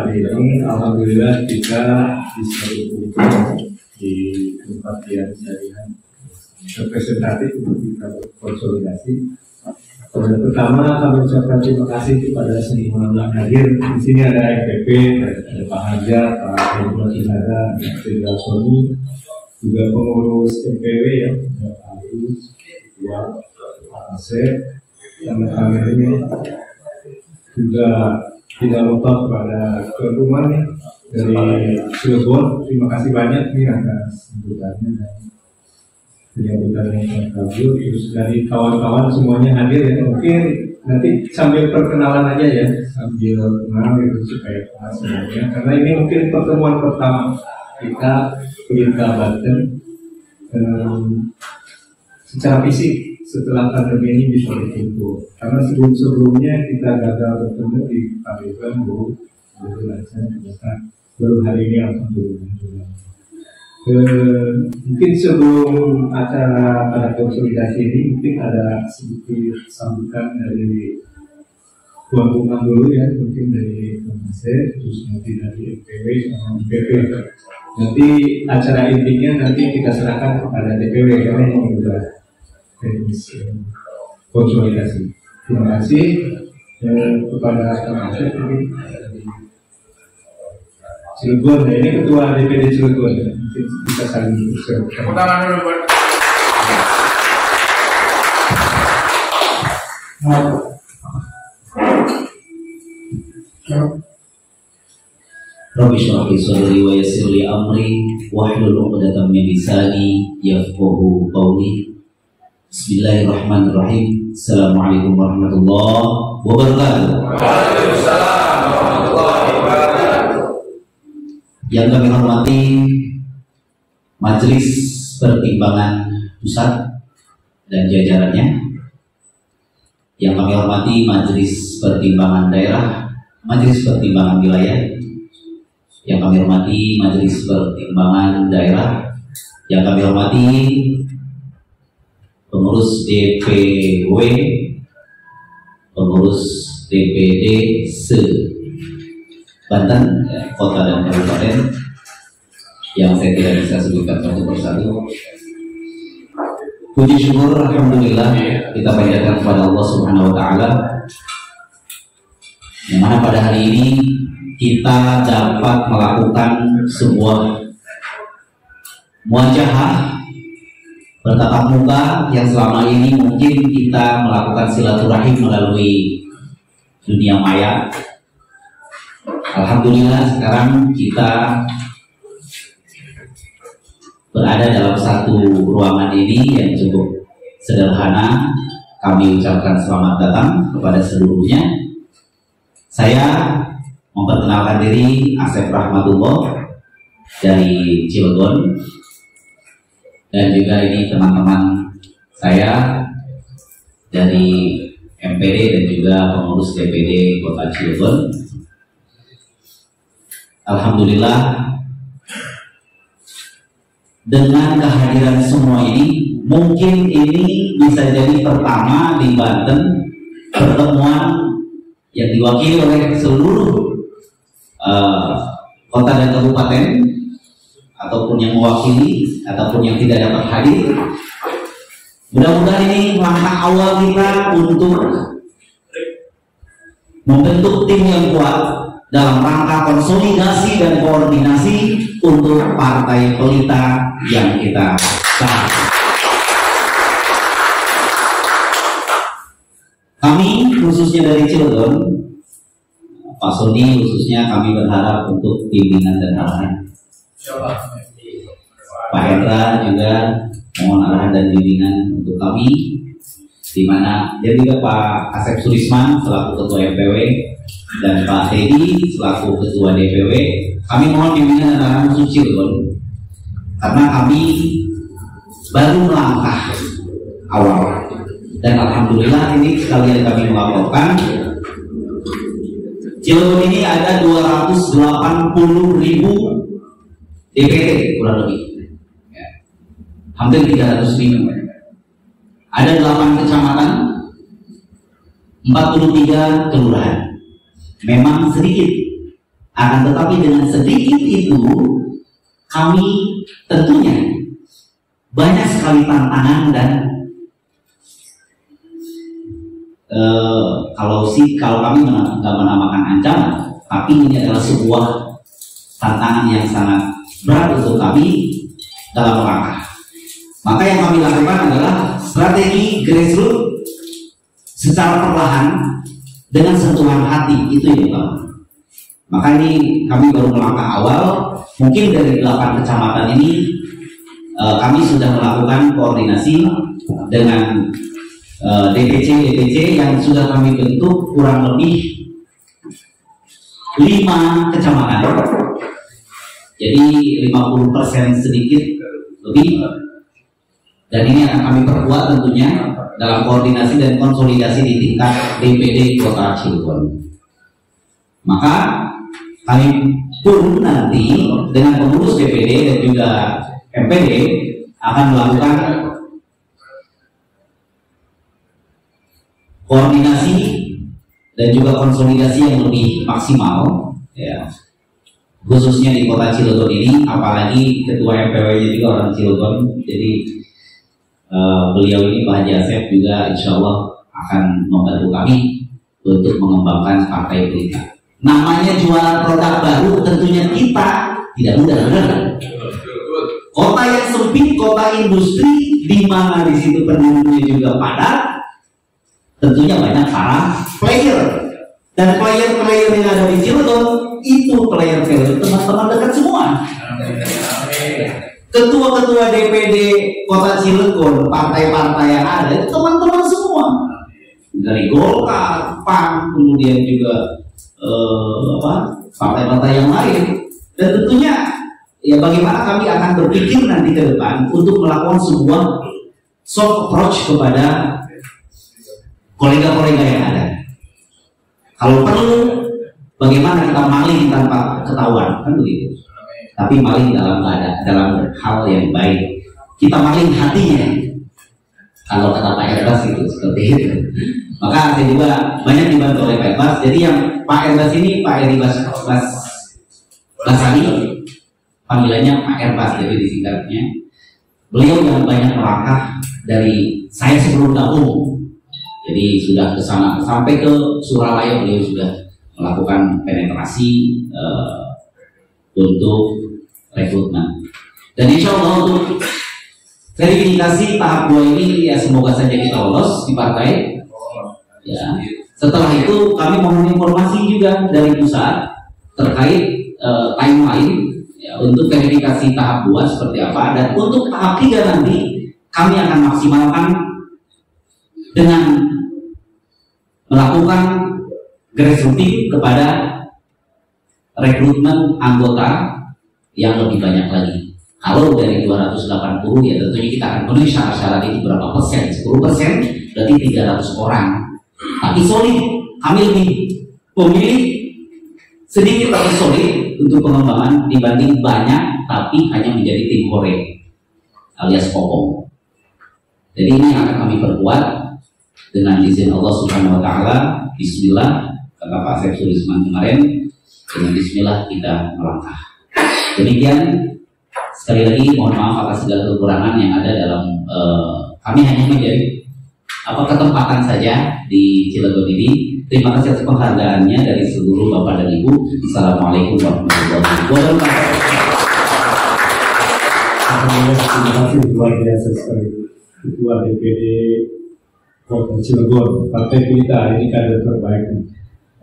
hari ini alhamdulillah kita bisa berkumpul di tempat yang representatif untuk kita berkonsolidasi. Pertama kami ucapkan terima kasih kepada semua yang hadir. Di sini ada FPP, ada Pak Haja, Pak Heru Kinara, Pak Sony, juga pengurus MPW ya, Pak Agus, Pak Asep, dan kami ini juga tidak lupa kepada tuan rumah dari Cilegon. Terima kasih banyak nih atas sambutannya dan penyambutan yang kabur. Terus dari kawan-kawan semuanya hadir ya. Mungkin nanti sambil perkenalan aja ya, sambil kenal gitu supaya pas semuanya. Karena ini mungkin pertemuan pertama kita Pelita Banten secara fisik setelah pandemi ini bisa berkumpul. Karena sebelumnya kita gagal bertemu di Palembang baru lancar, ternyata baru hari ini alhamdulillah. Mungkin sebelum acara konsolidasi ini mungkin ada sedikit sambutan dari tuan rumah dulu ya, mungkin dari Masih, terus nanti dari DPW sama DPW. Nanti acara intinya nanti kita serahkan kepada DPW karena ini sudah teknis konsolidasi. Terima kasih kepada Masih mungkin Cilegon, nah ini ketua DPD Cilegon, mungkin bisa saling bersama. Tangan dulu buat. Rabbi shrah li sadri wa yassir li amri wahlul 'uqdatam min lisani yafqahu qawli. Bismillahirrahmanirrahim. Assalamualaikum warahmatullahi wabarakatuh. Waalaikumsalam warahmatullahi wabarakatuh. Yang kami hormati Majelis Pertimbangan Pusat dan jajarannya, yang kami hormati Majelis Pertimbangan Daerah, Majelis Pertimbangan Wilayah, yang kami hormati Majelis Pertimbangan Daerah, yang kami hormati pengurus DPW, pengurus DPD Banten, kota dan kabupaten, yang saya tidak bisa sebutkan satu persatu. Puji syukur alhamdulillah kita panjatkan kepada Allah Subhanahu wa taala, yang mana pada hari ini kita dapat melakukan sebuah muajahah bertatap muka yang selama ini mungkin kita melakukan silaturahim melalui dunia maya. Alhamdulillah sekarang kita berada dalam satu ruangan ini yang cukup sederhana. Kami ucapkan selamat datang kepada seluruhnya. Saya memperkenalkan diri, Asep Rahmatullah dari Cilegon, dan juga ini teman-teman saya dari MPD dan juga pengurus DPD Kota Cilegon. Alhamdulillah dengan kehadiran semua ini, mungkin ini bisa jadi pertama di Banten pertemuan yang diwakili oleh seluruh kota dan kabupaten, ataupun yang mewakili ataupun yang tidak dapat hadir. Mudah-mudahan ini langkah awal kita untuk membentuk tim yang kuat dalam rangka konsolidasi dan koordinasi untuk Partai Pelita yang kita sah. Kami khususnya dari Cilegon, Pak Sony khususnya, kami berharap untuk bimbingan dan arahan. Pak Hendra juga mohon arahan dan bimbingan untuk kami, di mana dan juga Pak Asep Surisman selaku Ketua MPW dan Pak Teddy selaku Ketua DPW. Kami mohon bimbingan dan arahan khusus Cilegon, karena kami baru melangkah awal. Dan alhamdulillah ini sekalian kami melaporkan, Cilegon ini ada 280.000 DPT kurang lebih, ya. Hampir 300.000. Ada 8 kecamatan, 43 kelurahan. Memang sedikit, Akan tetapi dengan sedikit itu kami tentunya banyak sekali tantangan dan kalau kami nggak menamakan ancaman, tapi ini adalah sebuah tantangan yang sangat berat untuk kami dalam langkah. Maka yang kami lakukan adalah strategi grassroots secara perlahan dengan sentuhan hati, itu yang utama. Maka ini kami baru melangkah awal. Mungkin dari 8 kecamatan ini kami sudah melakukan koordinasi dengan DPC yang sudah kami bentuk kurang lebih 5 kecamatan. Jadi 50% sedikit lebih. Dan ini akan kami perkuat tentunya dalam koordinasi dan konsolidasi di tingkat DPD Kota Cilegon. Maka kami pun nanti dengan pengurus DPD dan juga MPD akan melakukan koordinasi dan juga konsolidasi yang lebih maksimal, ya, khususnya di Kota Cilegon ini, apalagi ketua MPW-nya juga orang Cilegon. Jadi beliau ini Pak Haji Asep juga insya Allah akan membantu kami untuk mengembangkan partai Pelita. Namanya jual produk baru, tentunya kita tidak mudah, benar? Kota yang sempit, kota industri, di mana di situ penduduknya juga padat, tentunya banyak para player. Dan player-player yang ada di Cilegon itu player-player teman-teman dekat semua. Ketua-ketua DPD Kota Cilegon, partai-partai yang ada itu teman-teman semua. Dari Golkar, PAN, kemudian juga partai-partai yang lain. Dan tentunya ya bagaimana kami akan berpikir nanti ke depan untuk melakukan sebuah soft approach kepada kolega-kolega yang ada. Kalau perlu, bagaimana kita maling tanpa ketahuan, kan begitu. Tapi maling dalam hal yang baik. Kita maling hatinya. Kalau kata Pak Erbas itu seperti itu. Maka saya juga banyak dibantu oleh Pak Erbas. Jadi yang Pak Erbas ini, Pak Eri Basani, panggilannya Pak Erbas, jadi disingkatnya. Beliau yang banyak melangkah dari saya sebelum gabung. Jadi sudah ke sana sampai ke Suralaya, beliau sudah melakukan penetrasi untuk rekrutmen. Dan insya Allah untuk verifikasi tahap 2 ini ya semoga saja kita lolos di partai. Ya. Setelah itu kami mohon informasi juga dari pusat terkait timeline ya, untuk verifikasi tahap 2 seperti apa, dan untuk tahap 3 nanti kami akan maksimalkan dengan melakukan grassroots kepada rekrutmen anggota yang lebih banyak lagi. Kalau dari 280 ya tentunya kita akan penuhi syarat-syarat itu berapa persen? 10%, berarti 300 orang. Tapi solid, kami lebih memilih sedikit tapi solid untuk pengembangan dibanding banyak tapi hanya menjadi tim hore alias kopong. Jadi ini akan kami perkuat dengan izin Allah Subhanahu wa Ta'ala. Bismillah, kata Pak Asep Sulisman kemarin, dengan Bismillah kita melangkah. Demikian, sekali lagi mohon maaf atas segala kekurangan yang ada dalam kami hanya menjadi ketempatan saja di Cilegon ini. Terima kasih atas penghargaannya dari seluruh Bapak dan Ibu. Assalamualaikum warahmatullahi wabarakatuh. Terima kasih luar biasa sekali Ketua DPD Kota Cilegon, Partai Pelita, ini kader terbaik.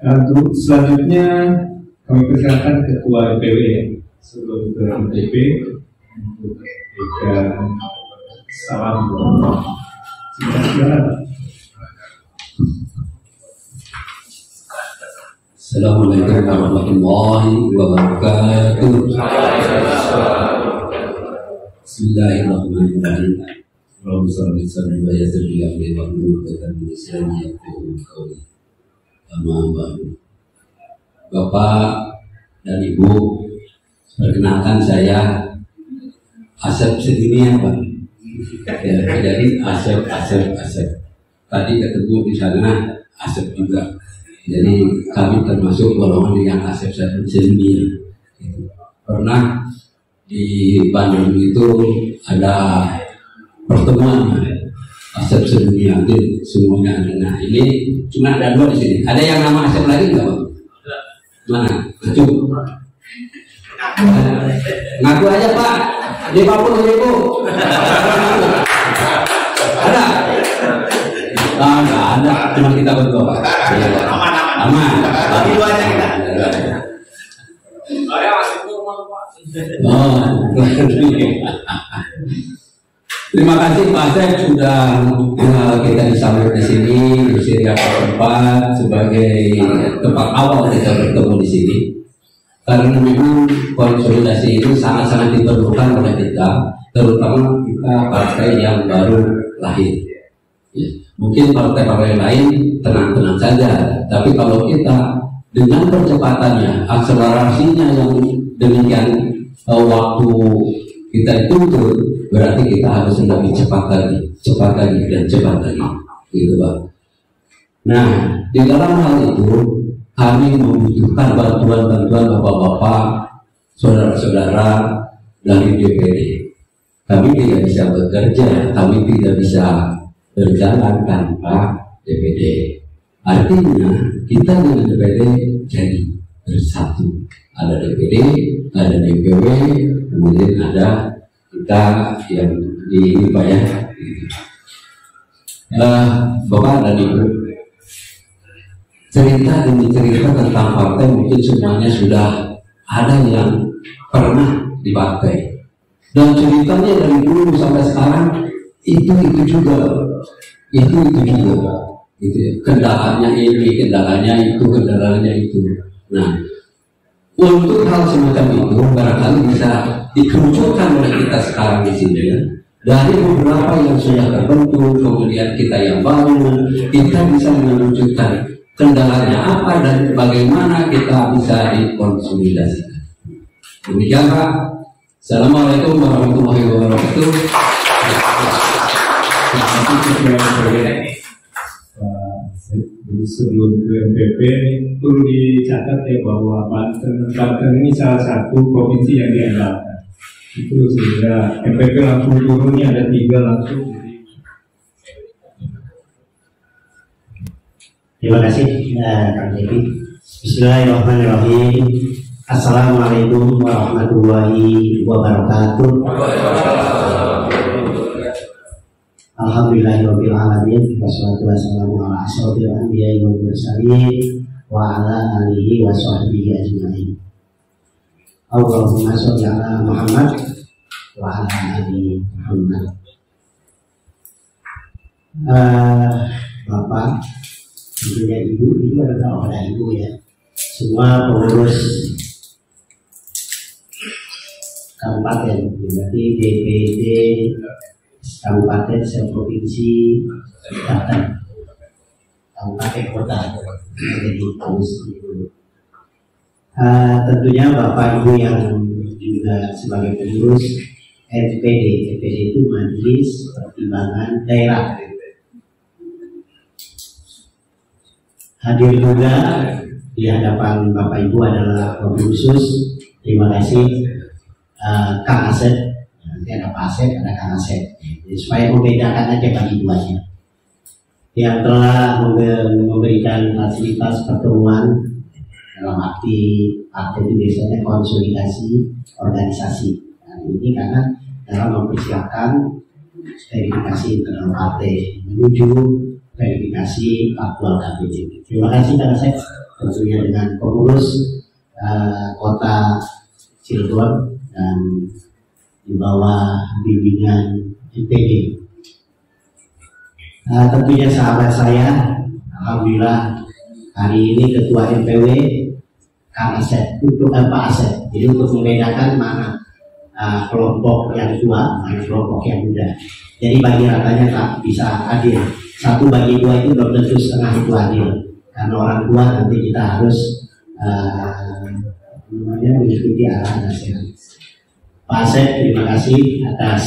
Untuk selanjutnya kami persilakan Ketua DPW sebelum ke MTP untuk memberikan salam. Silakan. Assalamualaikum warahmatullahi wabarakatuh. Bismillahirrahmanirrahim. Allahumma shalli wa sallim ala Muhammad. Bapak dan Ibu, perkenalkan saya Asep segini ya Pak. Ya, jadi Asep. Tadi ketemu di sana Asep juga. Jadi kami termasuk golongan yang Asep sedunia. Pernah di Bandung itu ada pertemuan Asep sedunia, jadi semuanya ada. Nah ini cuma ada 2 di sini. Ada yang nama Asep lagi nggak, Bang? Mana? Ngacu? Ngaku aja Pak. 50.000. Ada? Nggak ada. Cuma kita berdua Pak. Aman. Tapi 2 aja kita. Oh. Terima kasih Pak Asep sudah kita disambut di sini di setiap tempat sebagai tempat awal kita bertemu di sini. Karena memang konsolidasi itu sangat-sangat diperlukan oleh kita, terutama kita partai yang baru lahir. Ya, mungkin partai-partai lain tenang-tenang saja, tapi kalau kita dengan percepatannya, akselerasinya yang demikian waktu kita dituntut, berarti kita harus lebih cepat lagi, dan cepat lagi, gitu Pak. Nah, di dalam hal itu kami membutuhkan bantuan bapak-bapak, saudara-saudara dari DPD. Kami tidak bisa bekerja, kami tidak bisa berjalan tanpa DPD. Artinya kita dengan DPD jadi bersatu. Ada DPD, ada DPW, kemudian ada kita yang di Pak ya. Bapak dan Ibu, cerita demi cerita tentang partai mungkin semuanya sudah ada yang pernah di partai, dan ceritanya dari dulu sampai sekarang itu juga itu juga gitu ya. Kendalanya ini, kendalanya itu. Nah, untuk hal semacam itu barangkali bisa dikerucutkan oleh kita sekarang di sini ya. Dari beberapa yang sudah terbentuk, kemudian kita yang baru, kita bisa menunjukkan kendalanya apa dan bagaimana kita bisa dikonsolidasikan. Demikian Pak. Assalamualaikum warahmatullahi wabarakatuh. Jadi sebelum ke MPP perlu dicatat ya bahwa Banten ini salah satu provinsi yang diandalkan. Itu sehingga MPP langsung turunnya ada 3 langsung. Terima kasih Kang Devi. Bismillahirrahmanirrahim. Assalamualaikum warahmatullahi wabarakatuh. Alhamdulillahirabbil alamin. Wassalatu wassalamu ala asyrofil anbiya'i wal mursalin wa ala alihi wa sahbihi ajma'in. Allahumma sholli ala Muhammad wa ala ali Muhammad. Bapak, tentunya ibu adalah orang ibu ya. Semua pengurus kabupaten, berarti DPD kabupaten seprovinsi Banten, kabupaten kota, jadi pengurus ibu. Tentunya bapak ibu yang juga sebagai pengurus MPD itu Majelis Pertimbangan Daerah. Hadir juga di hadapan Bapak Ibu adalah pengurus khusus. Terima kasih Kang Asep. Nanti ada Pak Asep, ada Kang Asep. Jadi, supaya membedakan aja bagi duanya. Yang telah memberikan fasilitas pertemuan dalam arti partai itu biasanya konsolidasi organisasi. Nah, ini karena dalam mempersiapkan verifikasi internal partai menuju verifikasi faktual KPJ. Terima kasih karena saya tentunya dengan pengurus kota Cilegon dan di bawah bimbingan MPD. Tentunya sahabat saya, alhamdulillah hari ini ketua MPW Kang Asep untuk Pak Asep. Jadi untuk membedakan mana kelompok yang tua, mana kelompok yang muda. Jadi bagi ratanya tak bisa adil. 1 bagi 2 itu belum tentu setengah itu adil. Karena orang tua nanti kita harus mengikuti arahan nasihat. Pak Asep, terima kasih atas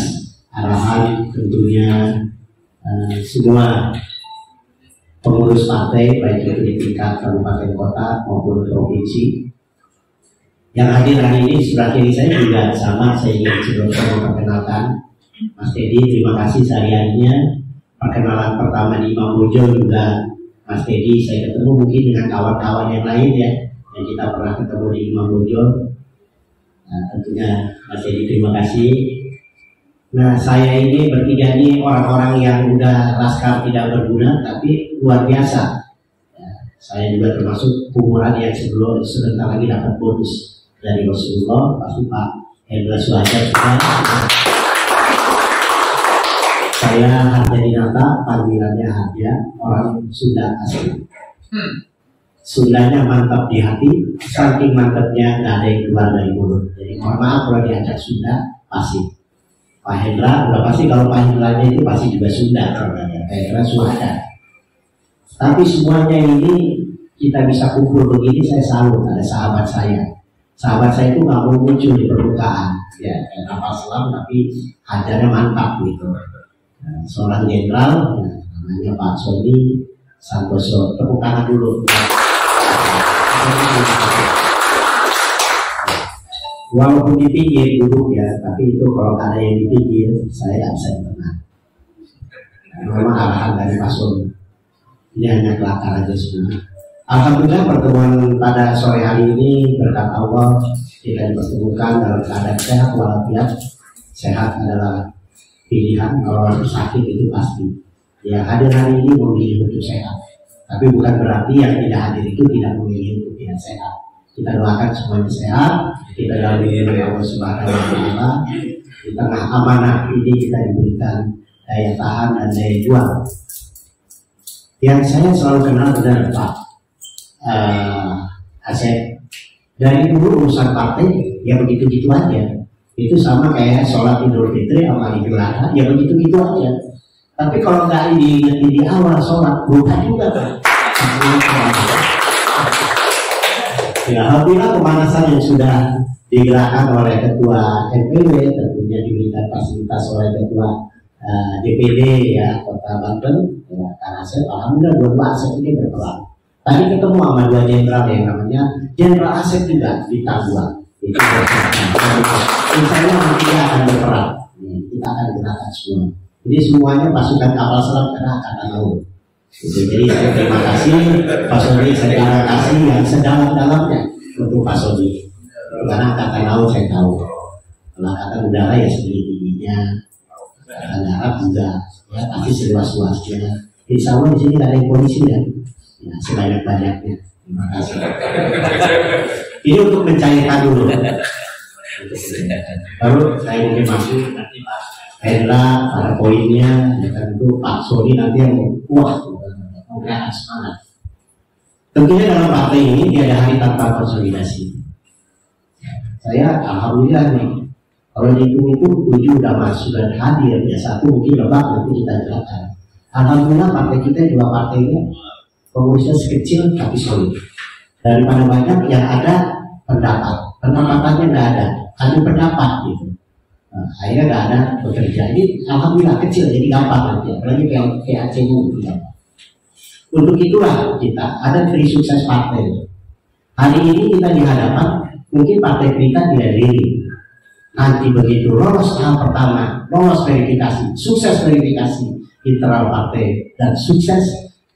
arahan tentunya semua pengurus partai baik itu di tingkat kabupaten kota maupun provinsi. Yang hadir hari ini sebelah kiri saya juga sama, saya ingin sebelumnya memperkenalkan Mas Teddy. Terima kasih sehariannya. Perkenalan pertama di Imam Bonjol juga Mas Teddy, saya ketemu mungkin dengan kawan-kawan yang lain ya, yang kita pernah ketemu di Imam Bonjol. Nah, tentunya Mas Teddy terima kasih. Nah, saya ini bertiga ini orang-orang yang udah laskar tidak berguna tapi luar biasa. Ya, saya juga termasuk umuran yang sebelum sebentar lagi dapat bonus dari Rasulullah. Pasti Pak Hendra Suhajar juga. Saya Harjadinata, panggilannya Harja, orang Sunda asli. Sundanya mantap di hati, saking mantapnya nggak ada yang keluar dari mulut. Jadi mohon maaf kalau diajak Sunda pasti. Pak Hendra udah pasti, kalau Pak Hendranya itu pasti juga Sunda, Pak Hendra Suhajar. Tapi semuanya ini kita bisa kumpul begini, saya salut ada sahabat saya. Sahabat saya itu nggak mau muncul di permukaan, ya kapal selam tapi hajarnya mantap gitu. Nah, seorang jenderal, ya, namanya Pak Sony Santoso. Tepuk tangan dulu. Walaupun di pinggir duduk ya, tapi itu kalau ada yang di pinggir saya nggak bisa tenang. Memang arahan dari Pak Sony. Ini hanya kelakar aja semua. Alhamdulillah pertemuan pada sore hari ini berkat Allah kita dipertemukan dalam keadaan sehat walafiat. Sehat adalah pilihan, kalau sakit itu pasti. Ya, hadir hari ini memilih untuk sehat. Tapi bukan berarti yang tidak hadir itu tidak memilih untuk tidak sehat. Kita doakan semuanya sehat. Kita dalamnya oleh Allah Subhanahu wa Ta'ala. Di tengah amanah ini kita diberikan daya tahan dan daya juang. Yang saya selalu kenal adalah Pak Asep. Dari dulu urusan partai ya begitu-gitu aja. Itu sama kayak sholat Idul Fitri sama Idul Adha, ya begitu-gitu aja. Tapi kalau nggak diingetin di awal sholat, bukan juga kan? Ya, alhamdulillah pemanasan yang sudah digerakkan oleh Ketua NPW, tentunya diberikan fasilitas oleh Ketua DPD ya Kota Banten, ya, Kang Asep. Alhamdulillah dua Asep ini berperan. Tadi ketemu sama dua jenderal yang namanya Jenderal Asep juga di Tabuan. Itu insya Allah kita akan berperan. Kita akan gerakkan semua. Jadi semuanya pasukan kapal selam karena angkatan laut. Jadi saya terima kasih Pak Sony, saya terima kasih yang sedalam-dalamnya untuk Pak Sony. Karena angkatan laut saya tahu. Kalau angkatan udara ya segini-tingginya, angkatan darat juga ya pasti seluas-luasnya. Insya Allah di sini ada yang polisi ya. Ya, sebanyak-banyaknya. Terima kasih. Ini untuk mencairkan dulu. Baru saya mungkin masuk nanti Pak Hendra pada poinnya, ya tentu Pak Sony nanti yang wah, menggerakkan semangat. Tentunya dalam partai ini tiada hari tanpa konsolidasi. Saya alhamdulillah nih, kalau dihitung itu 7 udah masuk dan hadir, ya 1 mungkin lebak nanti kita jelaskan. Alhamdulillah partai kita juga partainya pengurusnya sekecil tapi solid. Daripada banyak yang ada pendapatannya nggak ada, hanya pendapat gitu. Nah, akhirnya nggak ada bekerja. Ini alhamdulillah kecil, jadi gampang nanti. Apalagi PAC-nya gitu. Untuk itulah kita ada tri sukses partai. Hari ini kita di hadapan mungkin partai kita tidak diri. Nanti begitu lolos tahap pertama, lolos verifikasi, sukses verifikasi internal partai dan sukses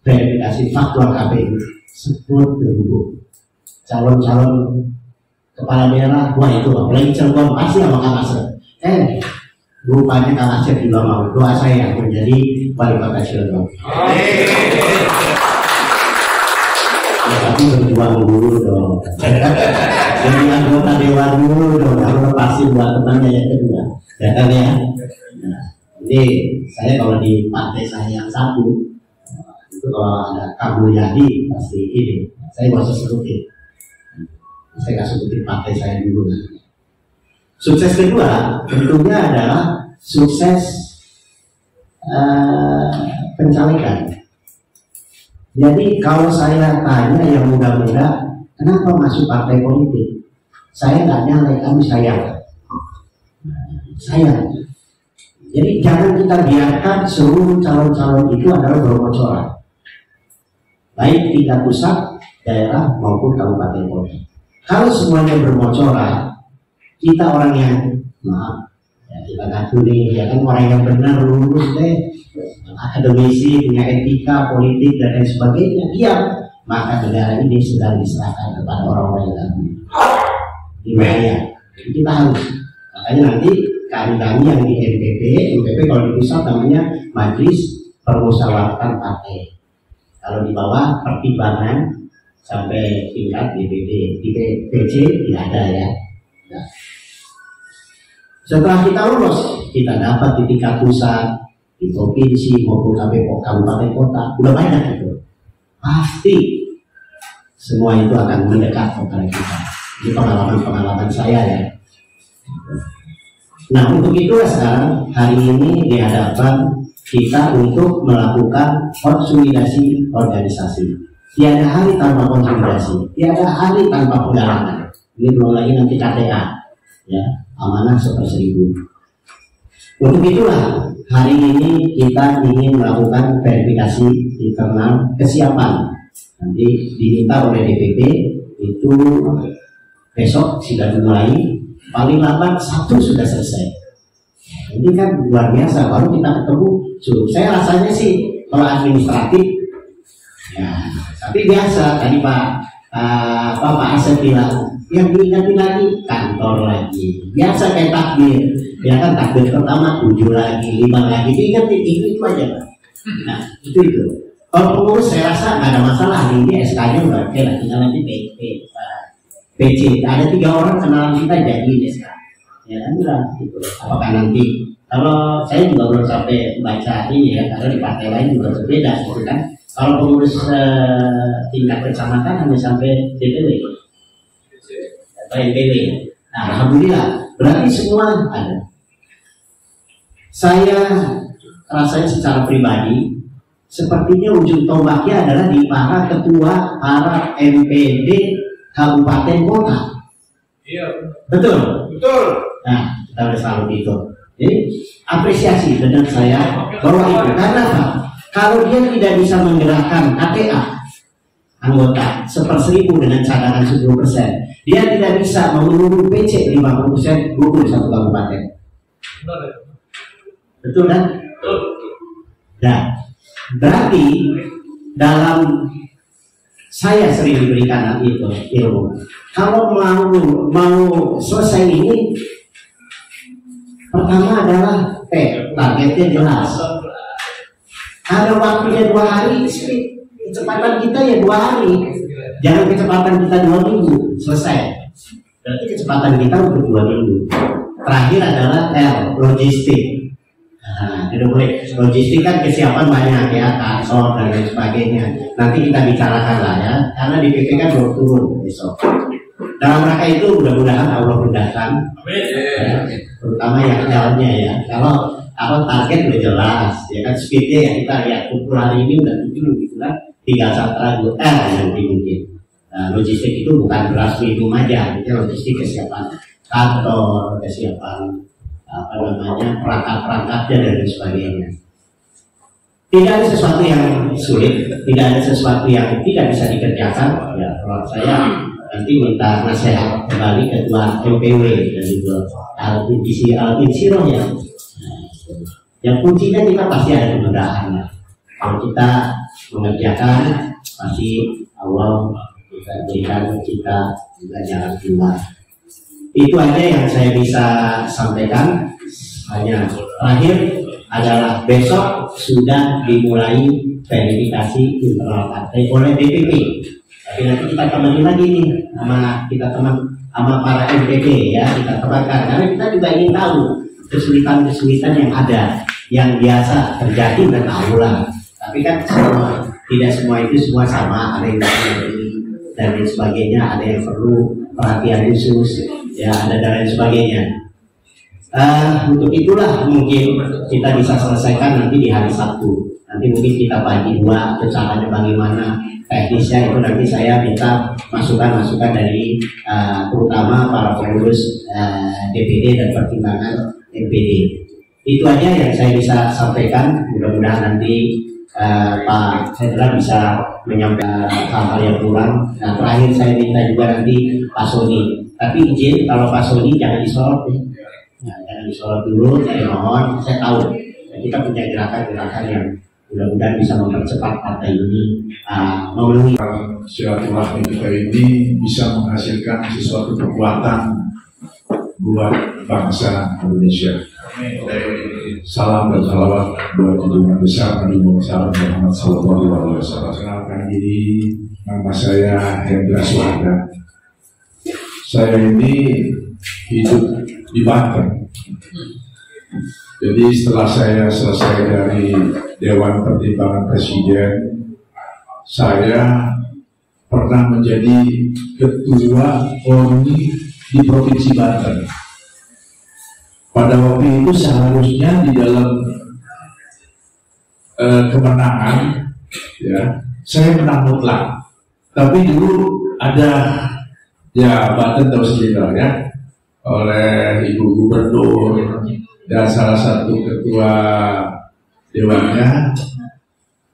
verifikasi faktual KPU, sebut terhubung calon-calon kepala daerah. Wah itu apalagi Cirebon pasti sama Kang Asep. Rupanya Kang Asep juga mau. Doa saya menjadi wali kota Cirebon. Ya, tapi berjuang dulu dong. Jadi anggota dewan dulu dong. Kalau pasti buat temannya yang kedua. Ya kan ya. Nah, jadi saya kalau di partai saya yang satu itu kalau ada Kang Mulyadi pasti ini. Saya nggak usah sebutin. Saya nggak sebutin partai saya dulu. Sukses kedua tentunya adalah sukses pencalekan. Jadi kalau saya tanya yang muda-muda, kenapa masuk partai politik? Saya nggak nyalek, tapi sayang. Jadi jangan kita biarkan seluruh calon-calon itu adalah berbocoran. baik tingkat pusat, daerah maupun kabupaten kota. Kalau semuanya bermocoran, kita orang yang maaf, ya kita ngaku nih, ya kan orang yang benar, lurus deh, akademisi, punya etika, politik dan lain sebagainya, diam, maka negara ini sedang diserahkan kepada orang-orang yang tadi. Dimana? Kita harus. Makanya nanti kami yang di MPP kalau di pusat namanya Majelis Permusyawaratan Partai. Kalau di bawah pertimbangan sampai tingkat DPD, di PC tidak ada ya. Nah, setelah kita lolos, kita dapat di tingkat pusat, di provinsi maupun kabupaten kota, udah banyak itu. Pasti semua itu akan mendekat kepada kita. Ini pengalaman saya ya. Nah, untuk itulah sekarang hari ini dihadapkan kita untuk melakukan konsolidasi organisasi. Tiada hari tanpa konsolidasi, tiada hari tanpa penggalangan. Ini belum lagi nanti KTA, ya, amanah 1/1000. Untuk itulah hari ini kita ingin melakukan verifikasi internal kesiapan. Nanti diminta oleh DPP itu besok sudah dimulai. Paling lambat 1 sudah selesai. Ini kan luar biasa. Baru kita ketemu, saya rasanya sih kalau administratif, ya, tapi biasa. Tadi Pak Asep bilang, yang diingatin lagi kantor lagi. Biasa kayak takbir, ya kan takbir pertama 7 lagi, 5 lagi, diingatin itu aja Pak. Nah itu. Kalau pengurus saya rasa nggak ada masalah. Hari ini SK-nya udah oke lah, tinggal nanti PC, ada 3 orang kenalan kita jadi SK, ya kan udah gitu. Apakah nanti kalau saya juga belum sampai baca ini ya, karena di partai lain juga berbeda gitu kan. Kalau pengurus tingkat kecamatan hanya sampai DPW atau NPW. Nah, alhamdulillah berarti semua ada. Saya rasanya secara pribadi sepertinya ujung tombaknya adalah di para ketua, para MPD kabupaten kota. Iya. Betul. Nah, kita harus selalu itu. Jadi apresiasi dengan saya bahwa itu karena apa? Kalau dia tidak bisa menggerakkan KTA anggota 1/1000 dengan cadangan 10%, dia tidak bisa memenuhi PC 50% gugur satu kabupaten. Betul kan? Betul. Nah, berarti dalam saya sering diberikan itu ilmu. Kalau mau selesai ini, pertama adalah targetnya jelas. Ada waktunya 2 hari, kecepatan kita ya 2 hari. Jangan kecepatan kita 2 minggu selesai. Berarti kecepatan kita untuk 2 minggu. Terakhir adalah logistik. Nah, logistik kan kesiapan banyak ya, kantor dan lain sebagainya. Nanti kita bicarakan lah ya, karena DPP kan belum turun besok. Dalam rangka itu mudah-mudahan Allah mudahkan, ya, terutama yang jalannya ya. Kalau target udah jelas, ya kan speednya ya kita lihat ukur hari ini udah 7 gitu kan, tinggal satu yang mungkin. Nah, logistik itu bukan beras minum aja, itu logistik kesiapan kantor, kesiapan perangkat-perangkatnya dan lain sebagainya. Tidak ada sesuatu yang sulit, tidak ada sesuatu yang tidak bisa dikerjakan. Ya, kalau saya nanti minta nasihat kembali ketua MPW dan juga Alvin Siroh ya. Yang kuncinya kita pasti ada kemudahan. Kalau kita mengerjakan, pasti Allah bisa berikan kita juga jalan keluar. Itu aja yang saya bisa sampaikan. Hanya terakhir adalah besok sudah dimulai verifikasi internal partai oleh DPP. Tapi nanti kita teman lagi nih sama para MPP ya, kita temankan karena kita juga ingin tahu kesulitan-kesulitan yang ada, yang biasa terjadi dan tahu lah. Tapi kan tidak semua itu semua sama, ada yang dan lain sebagainya, ada yang perlu perhatian khusus. Ya, ada dan lain sebagainya. Untuk itulah mungkin kita bisa selesaikan nanti di hari Sabtu. Nanti mungkin kita bagi 2, caranya bagaimana, teknisnya itu nanti saya minta masukan-masukan dari terutama para pengurus DPD dan pertimbangan MPD. Itu aja yang saya bisa sampaikan. Mudah-mudahan nanti Pak Hendra bisa menyampaikan hal-hal yang kurang. Nah, terakhir saya minta juga nanti Pak Sony. Tapi izin kalau Pak Sony jangan disorot ya. Nah, jangan disorot dulu, saya mohon. Saya tahu kita punya gerakan-gerakan yang mudah-mudahan bisa mempercepat partai ini memenuhi. Silaturahmi kita ini bisa menghasilkan sesuatu kekuatan buat bangsa Indonesia. Salam dan salawat buat junjungan besar Nabi Muhammad SAW. Perkenalkan diri, nama saya Hendra Suhada. Saya ini hidup di Banten. Jadi setelah saya selesai dari Dewan Pertimbangan Presiden, saya pernah menjadi ketua ONI di Provinsi Banten. Pada waktu itu seharusnya di dalam kemenangan, ya, saya menang mutlak. Tapi dulu ada, ya Banten tahu sendiri ya, oleh Ibu Gubernur dan salah satu ketua dewannya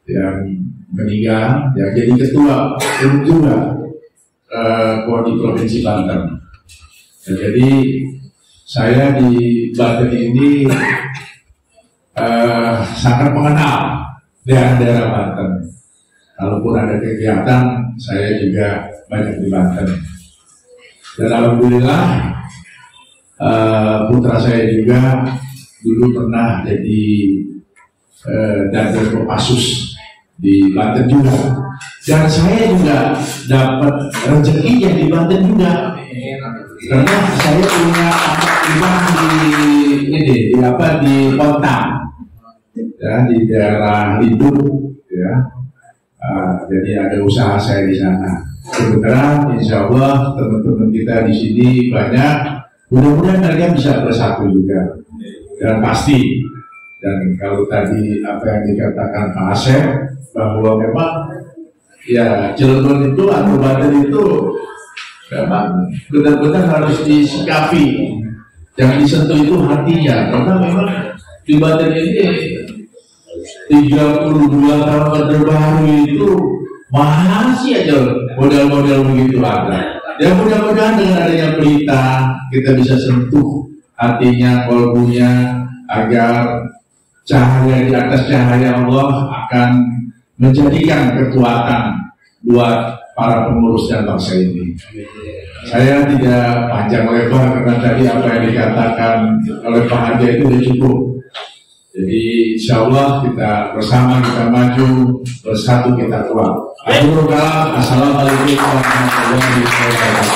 yang meninggal, ya jadi ketua juga di Provinsi Banten. Ya, jadi saya di Banten ini sangat mengenal daerah-daerah Banten. Kalaupun ada kegiatan, saya juga banyak di Banten. Dan alhamdulillah putra saya juga dulu pernah jadi Danjen Kopassus di Banten juga. Dan saya juga dapat rezekinya di Banten juga. Karena saya punya imam di Kontang, ya, di daerah Lindung, ya. Jadi ada usaha saya di sana. Kebetulan, insya Allah teman-teman kita di sini banyak. Mudah-mudahan mereka bisa bersatu juga. Dan pasti. Dan kalau tadi apa yang dikatakan Pak Asep, bahwa memang ya Cilegon itu atau Banten itu memang benar-benar harus disikapi, jangan disentuh itu hatinya, karena memang di Banten ini 32 tahun Orde Baru itu masih aja model-model begitu ada. Ya mudah-mudahan dengan adanya berita kita bisa sentuh hatinya, kolbunya, agar cahaya di atas cahaya Allah akan menjadikan kekuatan buat para pengurus dan bangsa ini. Saya tidak panjang lebar karena tadi apa yang dikatakan oleh Pak Haji itu sudah cukup. Jadi insya Allah kita bersama, kita maju, bersatu kita kuat. Assalamualaikum warahmatullahi wabarakatuh.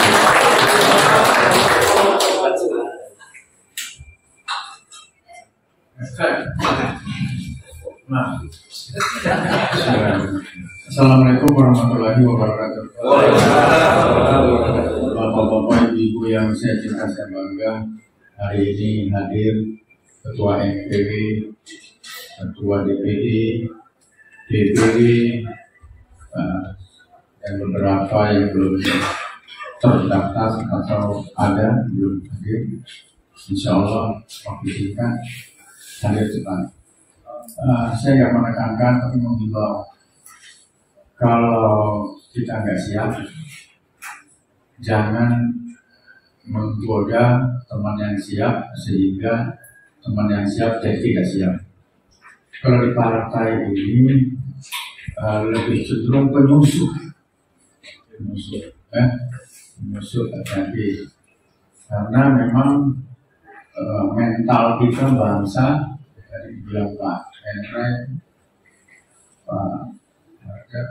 Assalamualaikum warahmatullahi wabarakatuh. Bapak-bapak, ibu-ibu yang saya cinta, saya bangga, hari ini hadir Ketua MPW, Ketua DPD, DPD, dan beberapa yang belum terdaftar atau ada belum hadir. Insya Allah waktu singkat hadir cepat. Saya nggak menekankan tapi menghimbau, kalau kita nggak siap, jangan menggoda teman yang siap sehingga teman yang siap jadi tidak siap. Kalau di partai ini lebih cenderung penyusup hati-hati, karena memang mental kita bangsa dari bilang Pak Hendra, Pak Harga,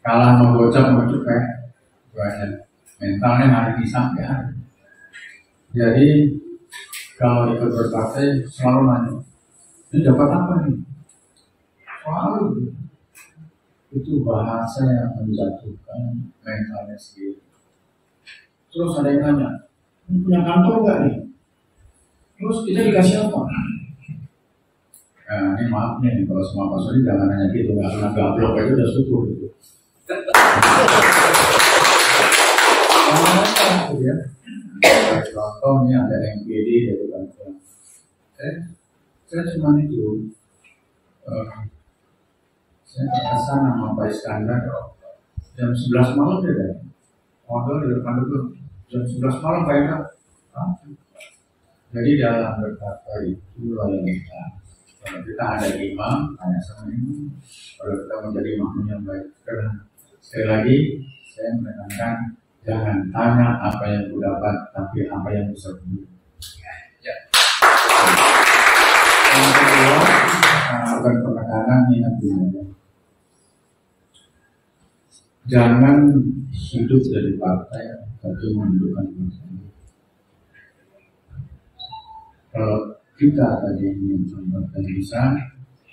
kalah membocor mencukai banyak mentalnya hari ini sampai hari. Jadi kalau ikut berpartai selalu nanya, ini dapat apa nih? Selalu itu bahasa yang menjatuhkan mentalnya sendiri. Terus ada yang nanya, ini punya kantor nggak nih? Terus kita dikasih apa? Nah, ini maaf nih, kalau semua Pak Suri jangan nanya gitu, nggak kena gablok aja udah syukur gitu. Ya. Contoh ini ada MPD dari bantuan. Saya cuma itu Saya terkesan sama Pak Iskandar jam 11 malam dia ada. Modal di depan dulu jam 11 malam Pak Iskandar. Jadi dalam berkata itu loyalitas. Kalau kita ada imam, tanya sama imam. Kalau kita menjadi makmum yang baik, sekali lagi saya menekankan jangan tanya apa yang ku dapat, tapi apa yang bisa ku beri. Yang kedua, akan penekanan ingat dulu. Jangan hidup dari partai, tapi menunjukkan masalah. Kalau kita tadi ingin contohkan bisa,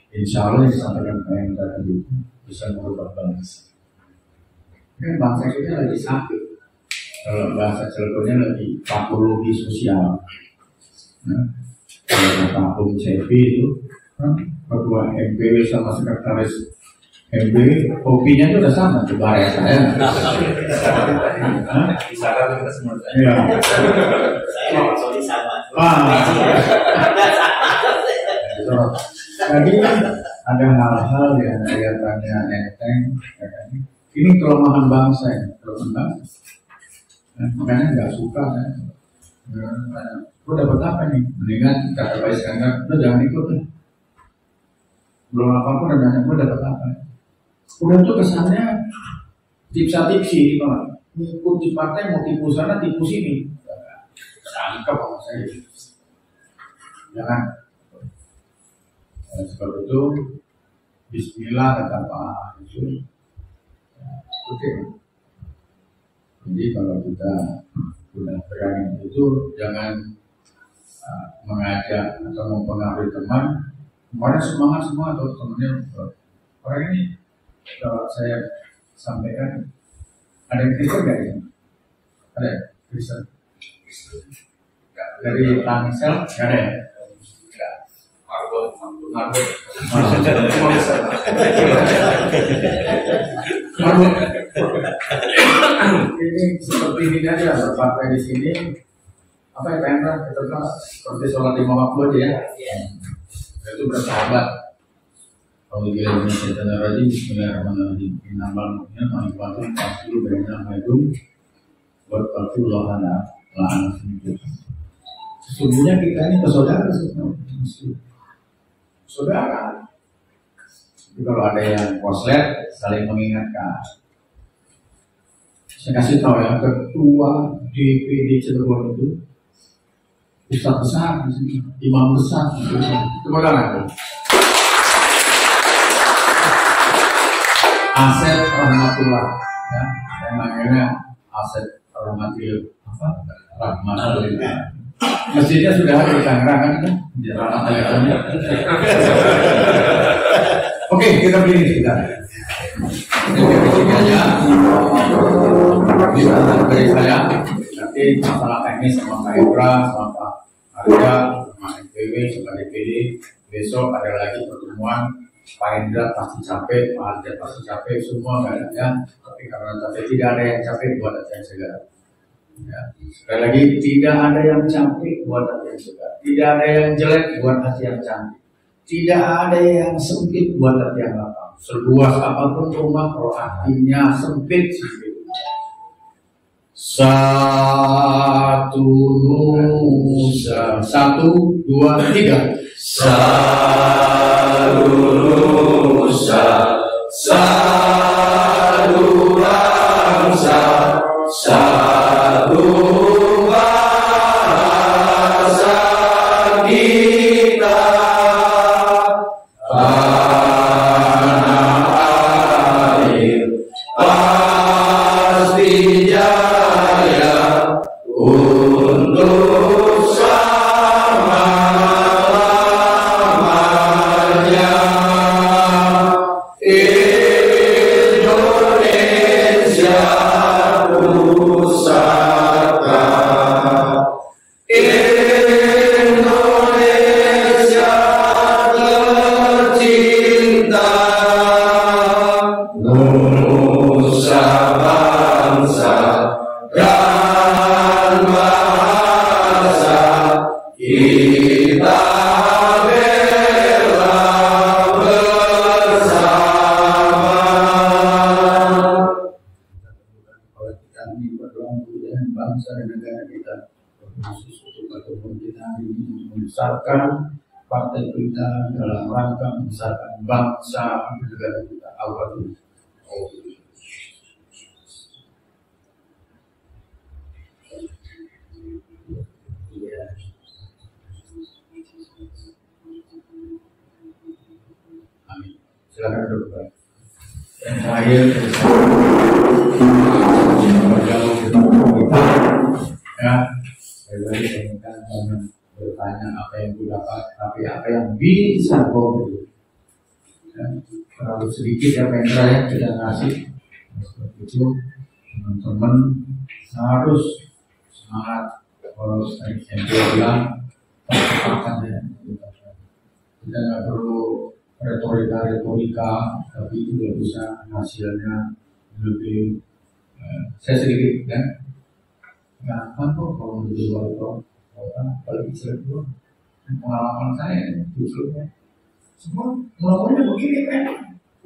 insya Allah yang disampaikan Pak Hendra tadi bisa merubah bangsa. Kan bangsa kita lagi sakit. Kalau bahasa Cilegonnya lagi patologi sosial. Kalau Pak Bung Cepi itu, ketua MPW sama sekretaris MPW, kopinya itu udah sama tuh baraya saya. Bicara kita semua. Iya. Jadi ada hal-hal yang kelihatannya enteng. Ini kelemahan bangsa ya, kelemahan bangsa. Makanya nggak suka kan. Lo dapat apa nih? Mendingan kata Pak Iskandar, lo jangan ikut lah. Belum apa-apa udah nanya gue dapat apa. Udah tuh kesannya tipsa-tipsi kalau ngikut di partai mau tipu sana tipu sini. Sangka sama saya. Jangan. Sebab itu Bismillah kata Pak Yusuf. Oke. Jadi kalau kita sudah berani itu jangan mengajak atau mempengaruhi teman. Kemarin semangat semua atau temennya orang ini kalau saya sampaikan ada yang Kristen nggak ini? Ada Kristen? Dari Tangsel nggak ada ya? Nggak. Marbot. Ini seperti ini aja berpartai di sini. Apa ya Pak kita bilang seperti sholat lima waktu aja ya. Itu bersahabat. Kalau kita Indonesia dan Rajin, Bismillahirrahmanirrahim. Innamal mu'minuna ikhwatun faslu bainahum wa taqullaha la'anakum. Sesungguhnya kita ini bersaudara semua. Saudara. Jadi kalau ada yang koslet, saling mengingatkan. Saya kasih tahu ya, ketua DPD Cirebon itu Ustaz besar, imam besar, itu bagaimana? Asep Rahmatullah, ya, saya manggilnya Asep Rahmatullah, Rahmatullah. Masjidnya sudah ada di Tangerang kan? Di Rahmatullah. Oke, kita beli sebentar. Ini aja. Bisa dari saya. Nanti masalah teknis sama Pak Hendra, sama Pak Arya, sama MPW, sama DPD. Besok ada lagi pertemuan. Pak Hendra pasti capek, Pak Arya pasti capek, semua nggak ada ya. Tapi karena capek, tidak ada yang capek buat hati yang segar. Ya. Sekali lagi, tidak ada yang capek buat hati yang segar. Tidak ada yang jelek buat hati yang cantik. Tidak ada yang sempit buat hati yang lapang. Seluas apapun rumah, kalau hatinya sempit. Satu Nusa, 1, 2, 3. Satu Nusa, satu bangsa, satu bahasa kita. Tanah air pasti jaya untuk selama-lamanya. Indonesia Pusaka, Indonesia tercinta, nusa bangsa dan bahasa kita bela bersama. kami berdoa untuk bangsa dan negara kita, khusus untuk pertemuan kita hari ini, membesarkan partai kita dalam rangka membesarkan bangsa dan negara kita. Al-Fatihah. Amin. Silakan berdoa. Yang terakhir, ya, saya inginkan jangan bertanya apa yang ku dapat, tapi apa yang bisa kau beri. Ya, terlalu sedikit apa yang saya tidak kasih. Seperti itu, teman-teman harus semangat. Kalau tadi saya bilang, percepatan ya. Kita nggak perlu retorika, tapi itu tidak bisa hasilnya lebih. Saya sedikit kan, gampang kok kalau menjadi wali kota, apalagi Cirebon. Pengalaman saya justru semua melakukannya begini kan,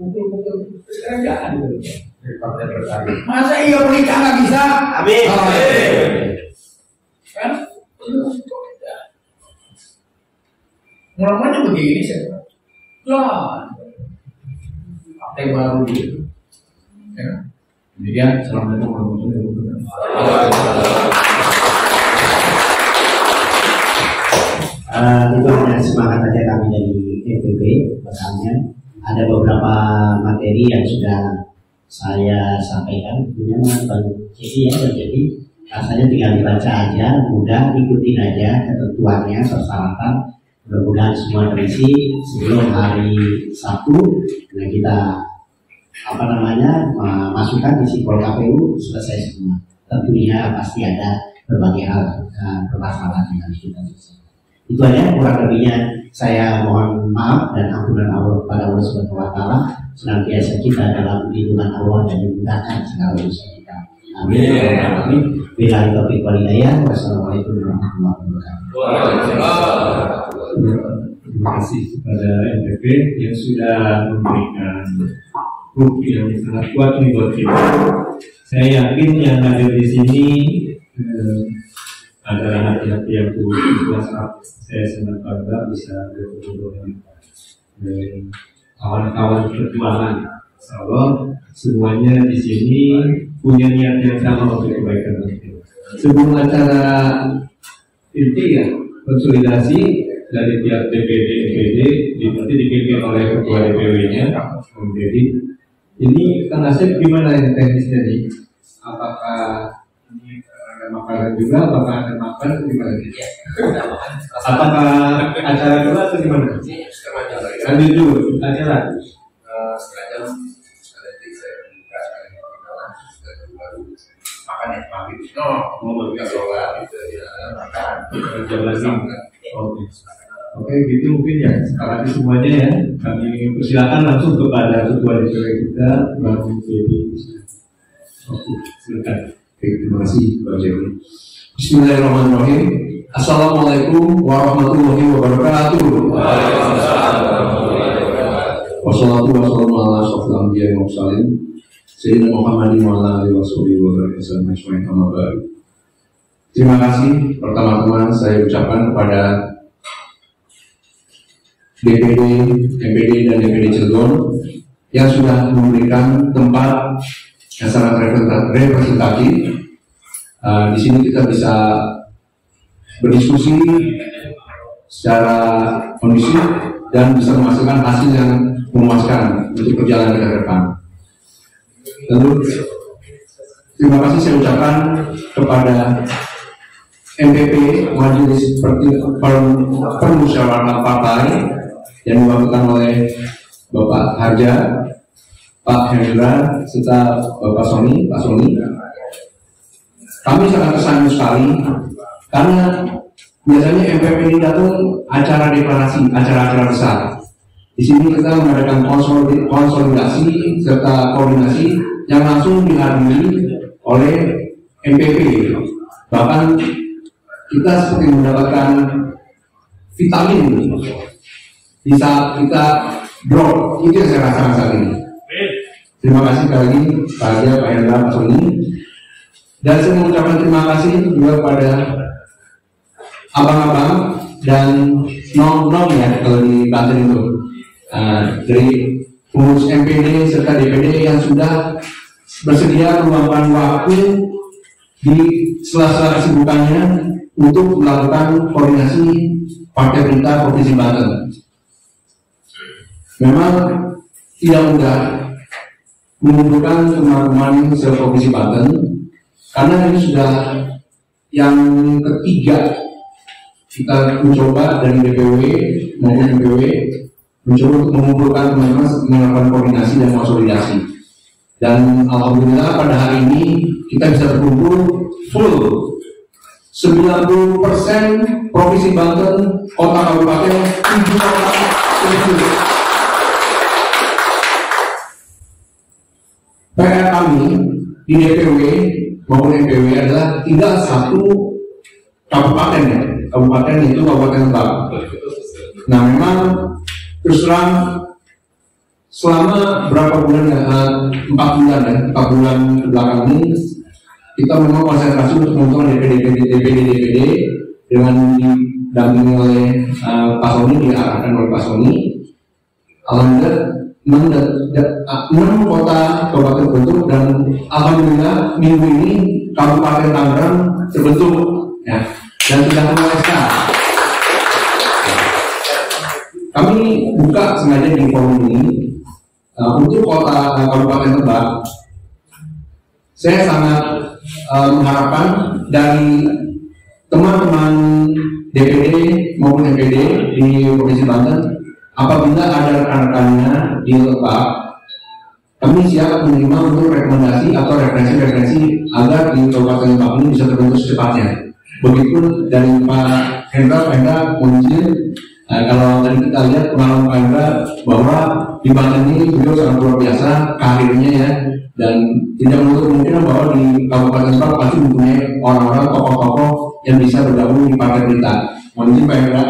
pukul-pukul sekarang jangan dulu dari partai berkarya. Masa iya menikah nggak bisa? Amin. Kan? Melakukannya begini saya. Lah, partai baru gitu. Ya. Demikian, assalamualaikum warahmatullahi wabarakatuh. Itu hanya semangat aja kami dari FPP. Pertama, ada beberapa materi yang sudah saya sampaikan. Punya jadi rasanya tinggal dibaca aja, mudah ikutin aja ketentuannya, persyaratan. Mudah-mudahan semua terisi sebelum hari Sabtu. Nah kita masukkan di sipol KPU selesai semua. Tentunya pasti ada berbagai hal permasalahan yang harus kita selesaikan. Itu aja, kurang lebihnya saya mohon maaf dan ampunan Allah kepada Allah Subhanahu wa Ta'ala. Senantiasa kita dalam lindungan Allah dan dimudahkan segala urusan kita. Amin. Billahi taufiq wal hidayah. Wassalamualaikum warahmatullahi wabarakatuh. Terima kasih kepada NPP yang sudah memberikan bukti yang sangat kuat nih buat kita. Saya yakin yang hadir di sini adalah hati-hati yang tulus. Saya sangat bangga bisa bertemu dengan kawan-kawan perjuangan. Insyaallah semuanya di sini punya niat yang sama untuk kebaikan nanti. Sebelum acara inti ya konsolidasi dari tiap DPD nanti dipimpin oleh ketua DPW-nya. Jadi ini Kang Asep gimana yang teknisnya nih? Apakah ini ada makanan juga? Apakah ada makan atau gimana? Apakah acara dulu atau gimana? Lanjut dulu acara. Setengah jam nanti saya buka baru makan yang pagi. Mau bagi sholat itu ya makan. Jam lagi. Oke, gitu mungkin ya. Sekarang semuanya ya. Kami persilakan langsung kepada ketua DPW kita, Bang Jadi. Oke, silakan. Oke, terima kasih Pak Jerry. Bismillahirrahmanirrahim. Assalamualaikum warahmatullahi wabarakatuh. Wassalatu wassalamu ala asyrofil anbiya'i wal mursalin Sayyidina Muhammadin wa ala alihi wasallam. Terima kasih pertama-tama saya ucapkan kepada DPD, MPD dan DPD Cilegon yang sudah memberikan tempat yang sangat representatif. Di sini kita bisa berdiskusi secara kondusif dan bisa menghasilkan hasil yang memuaskan untuk perjalanan ke depan. Tentu terima kasih saya ucapkan kepada MPP Majelis Permusyawaratan Partai yang diwakilkan oleh Bapak Harja, Pak Hendra, serta Bapak Pak Sony. Kami sangat tersanjung sekali karena biasanya MPP ini datang acara deklarasi, acara-acara besar. Di sini kita mengadakan konsolidasi serta koordinasi yang langsung dihadiri oleh MPP. Bahkan kita seperti mendapatkan vitamin di saat kita drop. Itu yang saya rasakan saat ini. Terima kasih sekali lagi Pak Arja, Pak Hendra, Pak Sony. Dan saya mengucapkan terima kasih juga kepada abang-abang dan nom-nom ya kalau di Banten itu, dari pengurus MPD serta DPD yang sudah bersedia meluangkan waktu di sela-sela kesibukannya untuk melakukan koordinasi Partai Berita Provinsi Banten. Memang tidak mudah mengumpulkan teman-teman se-Provinsi Banten, karena ini sudah yang ketiga kita mencoba dari DPW maupun MPW mencoba untuk mengumpulkan teman-teman melakukan koordinasi dan konsolidasi. Dan alhamdulillah pada hari ini kita bisa berkumpul full 90% Provinsi Banten, kota kabupaten, 7 kota seluruh. PR kami di DPW maupun MPW adalah tinggal satu kabupaten ya, kabupaten itu Kabupaten Lebak. Nah memang terus terang selama berapa bulan ya, 4 bulan ke belakang ini kita memang konsentrasi untuk menentukan DPD dengan didampingi oleh Pak Sony, diarahkan oleh Pak Sony. Alhamdulillah 6 kota kabupaten terbentuk, dan alhamdulillah minggu ini Kabupaten Tangerang terbentuk ya, dan sudah mulai start. Kami buka sengaja di forum ini untuk kota Kabupaten Lebak. Saya sangat mengharapkan dari teman-teman DPD maupun MPD di Provinsi Banten, apabila ada rekan-rekannya di Lebak, kami siap menerima untuk rekomendasi atau referensi-referensi agar di Kabupaten Lebak ini bisa terbentuk secepatnya. Begitu dari Pak Hendra mungkin kalau tadi kita lihat pengalaman Pak Hendra bahwa di Banten ini beliau sangat luar biasa karirnya ya, dan tidak menutup kemungkinan bahwa di Kabupaten Lebak pasti mempunyai orang-orang tokoh-tokoh yang bisa bergabung di Partai Berita. Mungkin Pak Hendra.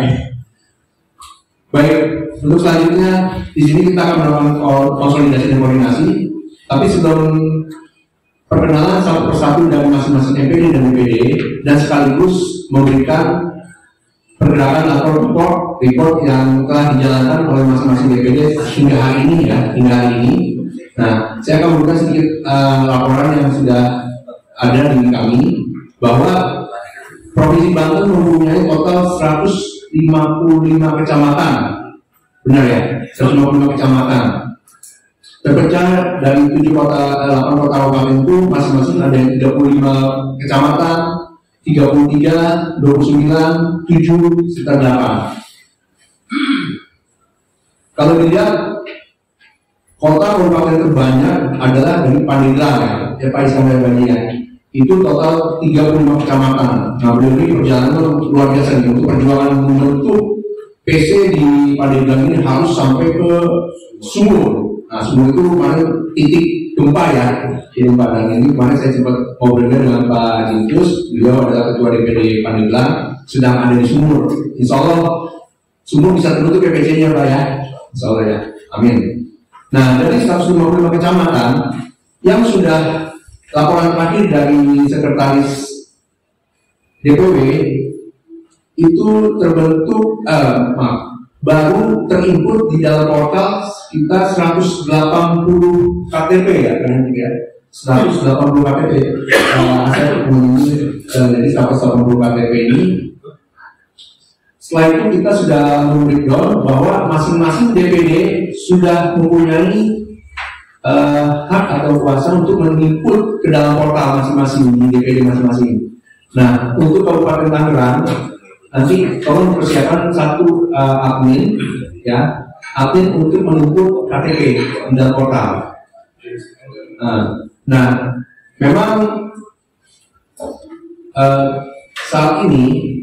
Baik, untuk selanjutnya di sini kita akan melakukan konsolidasi dan koordinasi. Tapi sebelum perkenalan satu persatu dari masing-masing MPD dan DPD, dan sekaligus memberikan pergerakan atau report yang telah dijalankan oleh masing-masing DPD hingga hari ini ya, hingga hari ini. Nah, saya akan memberikan sedikit laporan yang sudah ada di kami bahwa Provinsi Banten mempunyai total 155 kecamatan, benar ya, 155 kecamatan. Terpecah dari 8 kota kabupaten itu masing-masing ada 35 kecamatan, 33, 29, 7, serta 8. Kalau dilihat kota kabupaten terbanyak adalah dari Pandeglang ya, Pak Iskandar Bani ya. Itu total 35 kecamatan. Nah, beliau ini perjalanan luar biasa nih, untuk perjuangan membentuk PC di Pandeglang ini harus sampai ke Sumur. Nah, Sumur itu kemarin titik gempa ya, gempa. Dan ini kemarin saya sempat ngobrol dengan Pak Jintus, beliau adalah ketua DPD Pandeglang, sedang ada di Sumur. Insya Allah Sumur bisa terbentuk PPC-nya Pak ya, Insya Allah ya, amin. Nah, dari 155 kecamatan yang sudah laporan terakhir dari sekretaris DPW itu terbentuk baru terinput di dalam portal sekitar 180 KTP ya, kan ya, 180 KTP. Saya jadi 180 KTP ini. Setelah itu kita sudah membreakdown bahwa masing-masing DPD sudah mempunyai hak atau kuasa untuk menginput ke dalam portal masing-masing di DPD masing-masing. Nah, untuk Kabupaten Tangerang nanti tolong persiapan satu admin ya, admin untuk menginput KTP di dalam portal. Nah, memang saat ini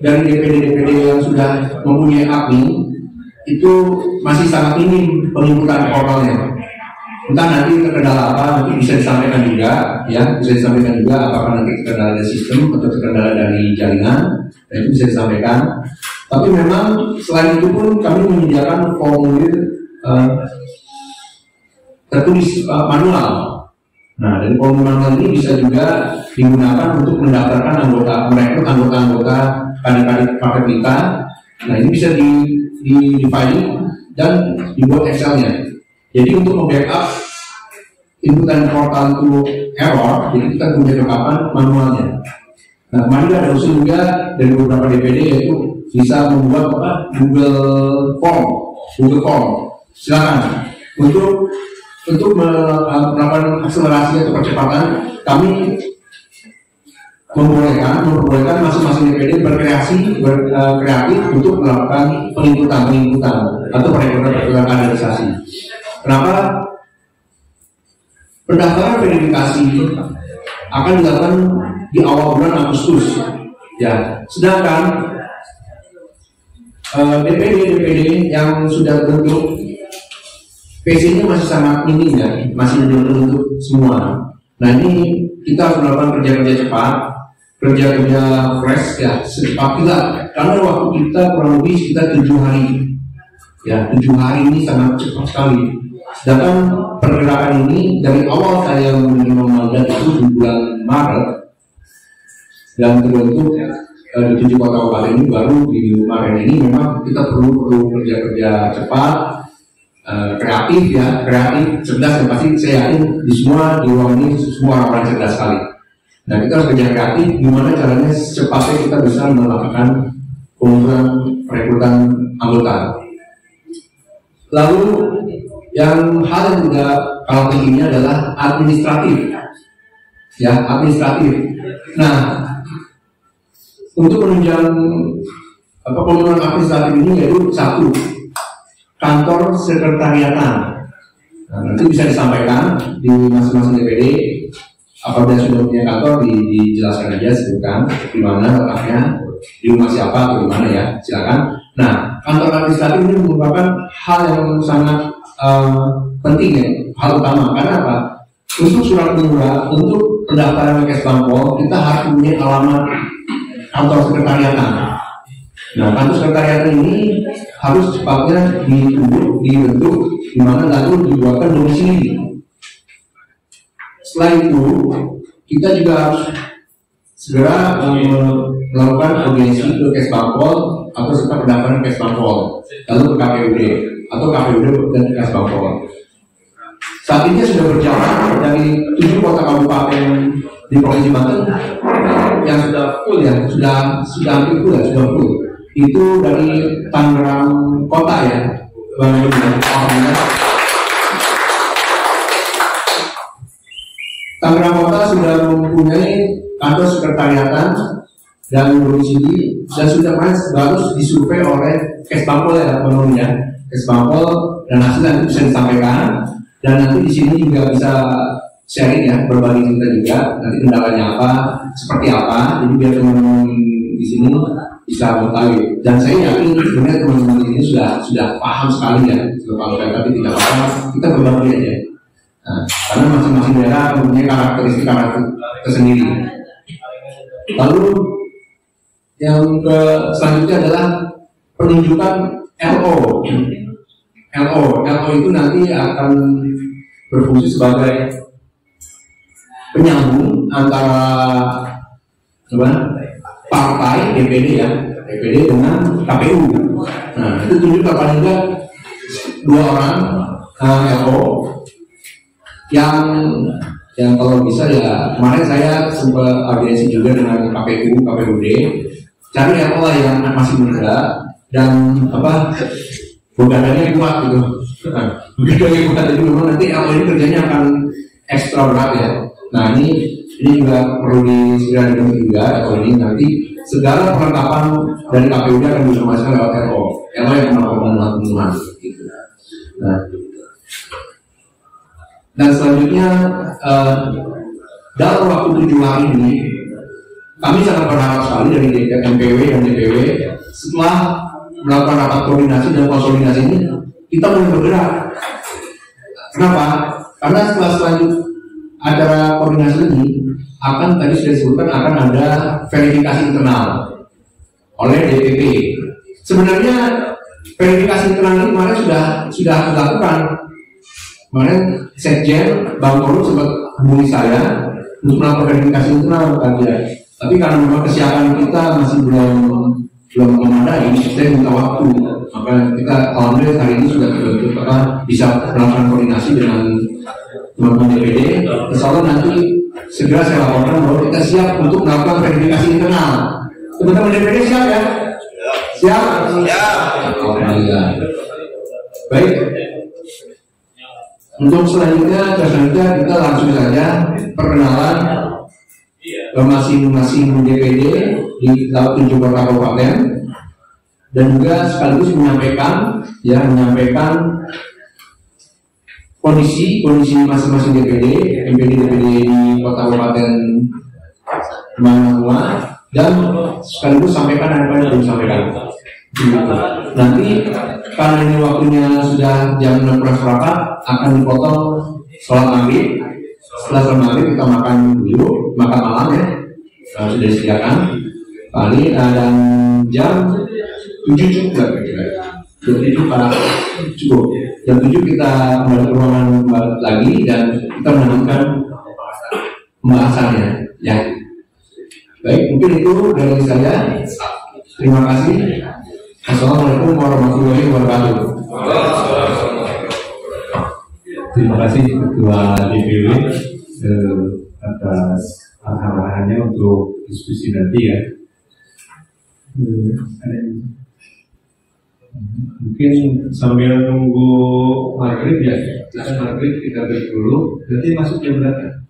dari DPD-DPD yang sudah mempunyai admin itu masih sangat minim penginputan portalnya. Entah nanti terkendala apa, nanti bisa disampaikan juga, ya, bisa disampaikan juga apakah nanti terkendala dari sistem atau terkendala dari jaringan, dan itu bisa disampaikan. Tapi memang selain itu pun kami menyediakan formulir tertulis manual Nah, dari form manual ini bisa juga digunakan untuk mendaftarkan merekrut anggota-anggota kader-kader partai kita. Nah, ini bisa di file dan dibuat Excel-nya. Jadi untuk membackup input dan portal to error, jadi kita punya backupan manualnya. Nah, kemarin ada usul juga dari beberapa DPD yaitu bisa membuat Google Form. Silakan untuk melakukan akselerasi atau percepatan, kami memperbolehkan masing-masing DPD kreatif untuk melakukan penginputan atau perekrutan kaderisasi. Kenapa? Pendaftaran verifikasi akan dilakukan di awal bulan Agustus, ya. Sedangkan DPD yang sudah terbentuk PC-nya masih sangat minim ya, masih belum terbentuk semua. Nah, ini kita harus melakukan kerja kerja fresh ya, secepat kita, karena waktu kita kurang lebih sekitar 7 hari ya. 7 hari ini sangat cepat sekali. Sedangkan pergerakan ini dari awal saya menerima mandat itu di bulan Maret dan terbentuk di 7 kota kabupaten ini, baru di Maret ini memang kita perlu kerja cepat, kreatif, cerdas, dan pasti saya yakin di ruang ini semua orang cerdas sekali. Nah, kita harus kerja kreatif, gimana caranya secepatnya kita bisa melakukan pengumpulan perekrutan anggota. Lalu hal yang juga kalah tingginya adalah administratif. Nah, untuk menunjang pengumpulan administratif ini yaitu 1, kantor sekretariatan. Nah, nanti bisa disampaikan di masing-masing DPD. Apabila sudah punya kantor, dijelaskan aja, sebutkan di mana letaknya, di rumah siapa atau di mana ya, silakan. Nah, kantor administratif ini merupakan hal yang sangat penting ya, hal utama. Karena apa? Untuk surat menyurat, untuk pendaftaran Kesbangpol, kita harus punya alamat kantor sekretariatan. Nah, kantor sekretariatan ini harus cepatnya dibentuk, di mana lalu dibuatkan domisili. Setelah itu, kita juga harus segera melakukan audiensi ke Kesbangpol atau serta pendaftaran Kesbangpol, lalu ke KPUD atau KPUD dan Kesbangpol. Saat ini sudah berjalan dari 7 kota kabupaten di Provinsi Banten yang sudah full ya, sudah hampir full ya, sudah full. Itu dari Tangerang Kota ya, Tangerang Kota sudah mempunyai kantor sekretariatan dan domisili dan sudah baru disurvei oleh Kesbangpol ya, teman-teman. Kesbangpol dan hasil nanti bisa disampaikan, dan nanti di sini juga bisa sharing ya, berbagi cerita juga nanti kendalanya apa, seperti apa, jadi biar teman-teman di sini bisa mengetahui. Dan saya yakin sebenarnya teman-teman ini sudah paham sekali ya, tapi tidak apa-apa, kita berbagi aja. Nah, karena masing-masing daerah mempunyai karakteristik tersendiri. Lalu yang selanjutnya adalah penunjukan LO itu nanti akan berfungsi sebagai penyambung antara partai DPD dengan KPU. Nah, itu tunjukkan paling enggak 2 orang LO yang kalau bisa ya, kemarin saya sempat audiensi juga dengan KPUD, cari LO lah yang masih muda dan begadangnya kuat gitu. Begadangnya kuat, jadi memang nanti LO ini kerjanya akan ekstra berat ya. Nah, ini juga perlu segera dibentuk juga LO ini. Nanti segala perlengkapan dari KPUD akan diinformasikan lewat LO yang melakukan pembunuhan gitu. Nah, dan selanjutnya dalam waktu 7 hari ini kami sangat berharap sekali dari MPW dan DPW setelah melakukan rapat koordinasi dan konsolidasi ini kita mulai bergerak. Kenapa? Karena setelah acara koordinasi ini akan tadi sudah disebutkan akan ada verifikasi internal oleh DPP. Sebenarnya verifikasi internal ini kemarin sudah dilakukan. Kemarin Sekjen Bang Korum sempat hubungi saya untuk melakukan verifikasi internal kajian. Tapi karena memang kesiapan kita masih belum memadai, saya minta waktu. Maka kita alhamdulillah hari ini sudah terbentuk bisa melakukan koordinasi dengan teman-teman DPD. Insya Allah nanti segera saya laporkan bahwa kita siap untuk melakukan verifikasi internal. Teman-teman DPD siap ya? Siap? Alhamdulillah. Baik. Untuk selanjutnya kita langsung saja perkenalan masing-masing DPD di 7 kota kabupaten dan juga sekaligus menyampaikan kondisi masing-masing DPD di kota kabupaten mana dan sekaligus sampaikan apa yang belum disampaikan. Nanti karena ini waktunya sudah jam 6 seperempat akan dipotong sholat maghrib. Setelah sholat maghrib kita makan dulu, makan malam ya, sudah disediakan. Paling dan jam 7 cukup jam 7 para cukup. Jam 7 kita kembali ke ruangan lagi dan kita melanjutkan pembahasannya. Ya, baik mungkin itu dari saya. Terima kasih. Assalamualaikum warahmatullahi wabarakatuh. Terima kasih Ketua DPW atas arahannya untuk diskusi nanti ya. Mungkin sambil nunggu maghrib ya, kita break dulu. Nanti masuk jam berapa?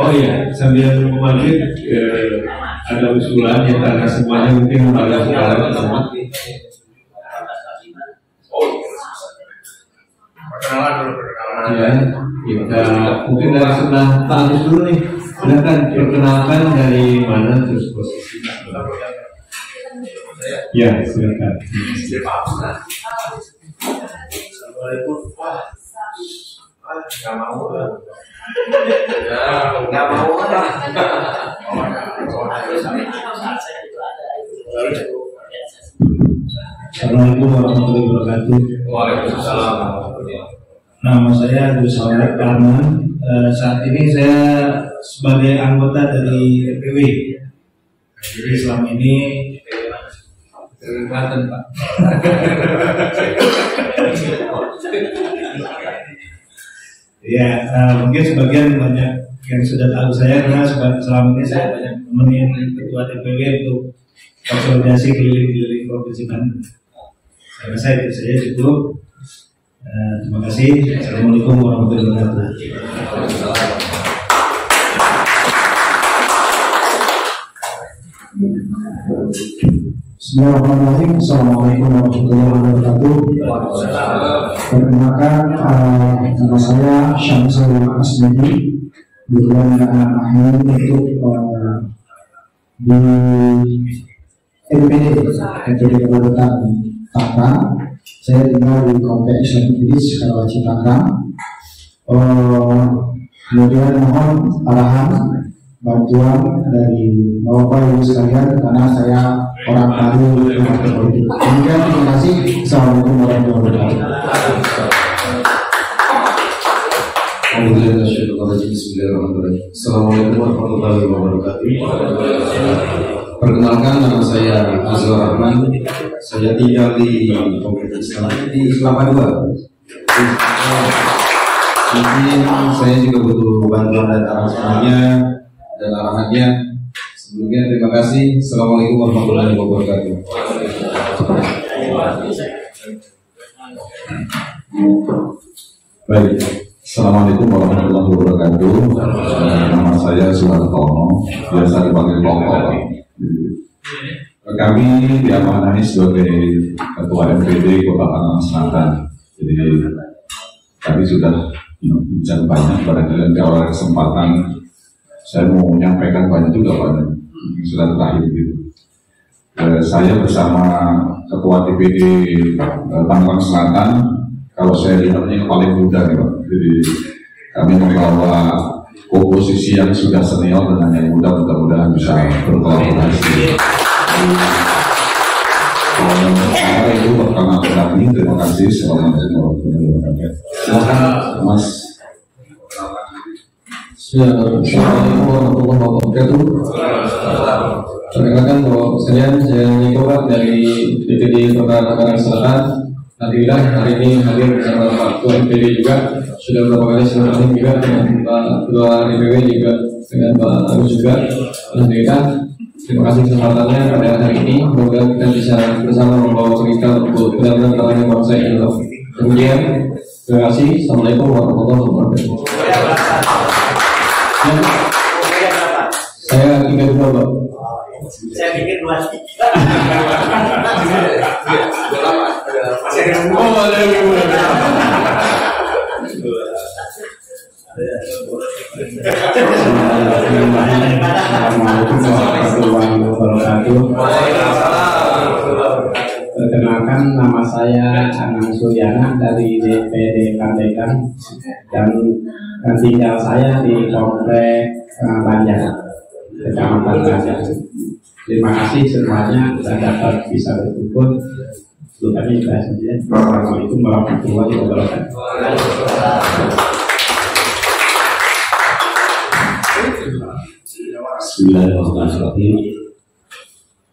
Oh iya, sambil nunggu maghrib ada usulan ya karena semuanya mungkin pada sekarang sama. Ya, kita mungkin dari sebelah Pak Agus dulu nih. Silakan perkenalkan dari mana terus posisinya. Ya, silakan. Assalamualaikum. Nggak mau. Assalamualaikum warahmatullahi wabarakatuh. Waalaikumsalam. Nama saya Gus Ahmad Rahman. Saat ini saya sebagai anggota dari DPW. Jadi selama ini Kelihatan Pak. Ya, mungkin sebagian banyak yang sudah tahu saya karena selama ini saya banyak menemani Ketua DPW untuk konsolidasi keliling-keliling Provinsi Banten. Saya rasa itu saja cukup. Terima kasih. Assalamualaikum warahmatullahi wabarakatuh. Bismillahirrahmanirrahim. Assalamualaikum warahmatullahi wabarakatuh. Perkenalkan, nama saya Syamsul Asmedi. Kebetulan akhir untuk di MPD Kabupaten Tangerang. Saya tinggal di Kompleks Islam Idris, Karawaci Tangerang. Kemudian mohon arahan bantuan dari Bapak Ibu sekalian karena saya orang baru di partai politik. Kemudian terima kasih. Assalamualaikum warahmatullahi wabarakatuh. Bismillahirrahmanirrahim. Assalamualaikum warahmatullahi wabarakatuh. Perkenalkan, nama saya Azwar Rahman. Saya tinggal di Kompleks Islam di Kelapa II. Mungkin saya juga butuh bantuan dan arahannya dan arahannya. Sebelumnya terima kasih. Assalamualaikum warahmatullahi wabarakatuh. Baik. Assalamualaikum warahmatullahi wabarakatuh. Nama saya Suhartono, biasa dipanggil Koko. Kami diamanai sebagai Ketua MPD Kota Tangerang Selatan. Jadi kami sudah bincang banyak, barangkali nanti awal kesempatan saya mau menyampaikan banyak juga Pak, sudah terakhir gitu. Saya bersama Ketua DPD Tangerang Selatan, kalau saya lihatnya paling muda nih Pak. Jadi kami membawa komposisi yang sudah senior dengan yang muda, mudah-mudahan bisa berkolaborasi. Itu pertama ini terima kasih. Assalamualaikum warahmatullahi wabarakatuh. Mas. Assalamualaikum warahmatullahi wabarakatuh. Perkenalkan bahwa saya Niko dari DPD Kota Tangerang Selatan. Alhamdulillah hari ini hadir bersama Pak Ketua DPD juga. Sudah beberapa kali silaturahmi juga dengan Pak Ketua DPW juga dengan Pak Agus juga. Alhamdulillah. Terima kasih kesempatannya pada hari ini. Semoga kita bisa bersama membawa cerita untuk benar-benar kalahnya bangsa ini. Kemudian, terima kasih. Assalamualaikum warahmatullahi wabarakatuh. Saya 32 Pak. Saya pikir 23. Oh, ada yang Assalamualaikum warahmatullahi wabarakatuh. Perkenalkan, nama saya Anang Suryana dari DPD Pandeglang dan tinggal saya di Komplek Banjar, Kecamatan Banjar. Terima kasih semuanya sudah dapat bisa berkumpul. Kami Assalamualaikum warahmatullahi wabarakatuh. Bismillahirrahmanirrahim.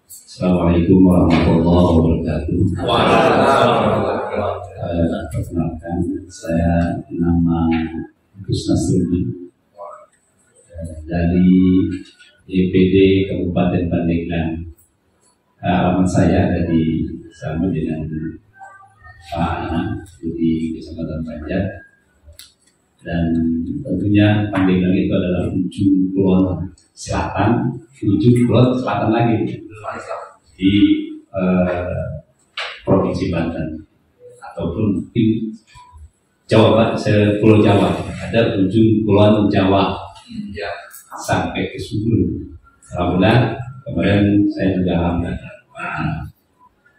Assalamualaikum warahmatullahi wabarakatuh. Perkenalkan, saya nama Gus Nasruddin dari DPD Kabupaten Pandeglang. Alamat saya ada di sama dengan Pak Anang di Kecamatan Banjar. Dan tentunya Pandeglang itu adalah ujung kulon selatan, ujung kulon selatan lagi di Provinsi Banten ataupun di Jawa, Pulau Jawa. Ada ujung kulon Jawa sampai ke Subur. Alhamdulillah kemarin saya juga alhamdulillah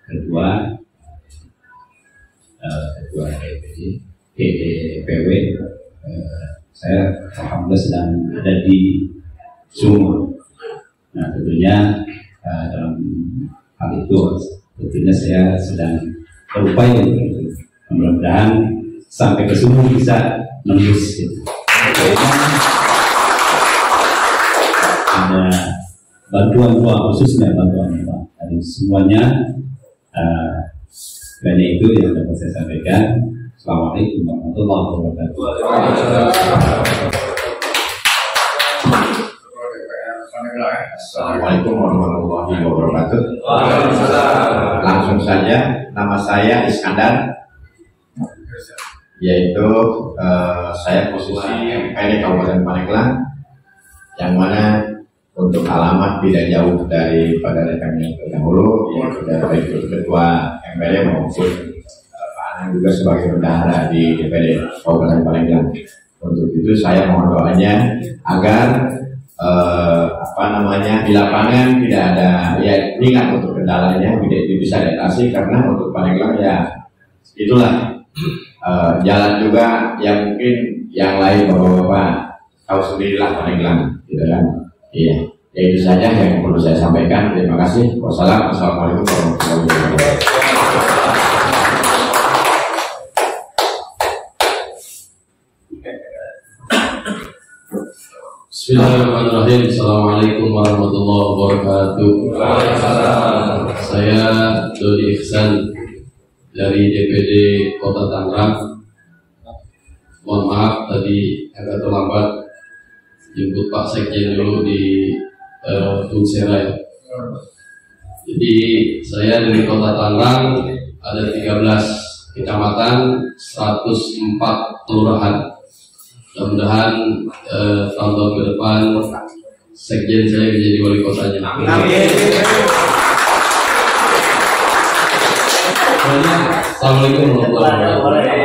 kedua DPW. Saya alhamdulillah sedang ada di Sumur. Nah tentunya dalam hal itu tentunya saya sedang berupaya untuk mudah-mudahan sampai ke Sumur bisa nembus. Ada bantuan doa, khususnya bantuan doa dari semuanya. Banyak itu yang dapat saya sampaikan. Assalamualaikum warahmatullahi wabarakatuh. Assalamualaikum warahmatullahi wabarakatuh. Langsung saja, nama saya Iskandar, yaitu saya posisi MPD Kabupaten Pandeglang, yang mana untuk alamat tidak jauh daripada rekan yang terdahulu, yaitu dari Ketua MPD maupun Pak Anang juga sebagai bendahara di DPD Kabupaten Pandeglang. Untuk itu saya mohon doanya agar di lapangan tidak ada ringan untuk kendalanya, bisa diatasi, karena untuk Pandeglang itulah jalan juga yang mungkin yang lain bapak-bapak tahu sendirilah Pandeglang, gitu kan? Iya, itu saja yang perlu saya sampaikan. Terima kasih. Wassalamualaikum warahmatullahi wabarakatuh. Bismillahirrahmanirrahim. Assalamualaikum warahmatullahi wabarakatuh. Saya Dodi Ihsan dari DPD Kota Tangerang. Mohon maaf tadi agak terlambat jemput Pak Sekjen dulu di Tunsera ya. Jadi saya dari Kota Tangerang ada 13 kecamatan, 104 kelurahan. Mudah-mudahan tahun-tahun ke depan Sekjen saya menjadi wali kotanya. Assalamualaikum warahmatullahi wabarakatuh.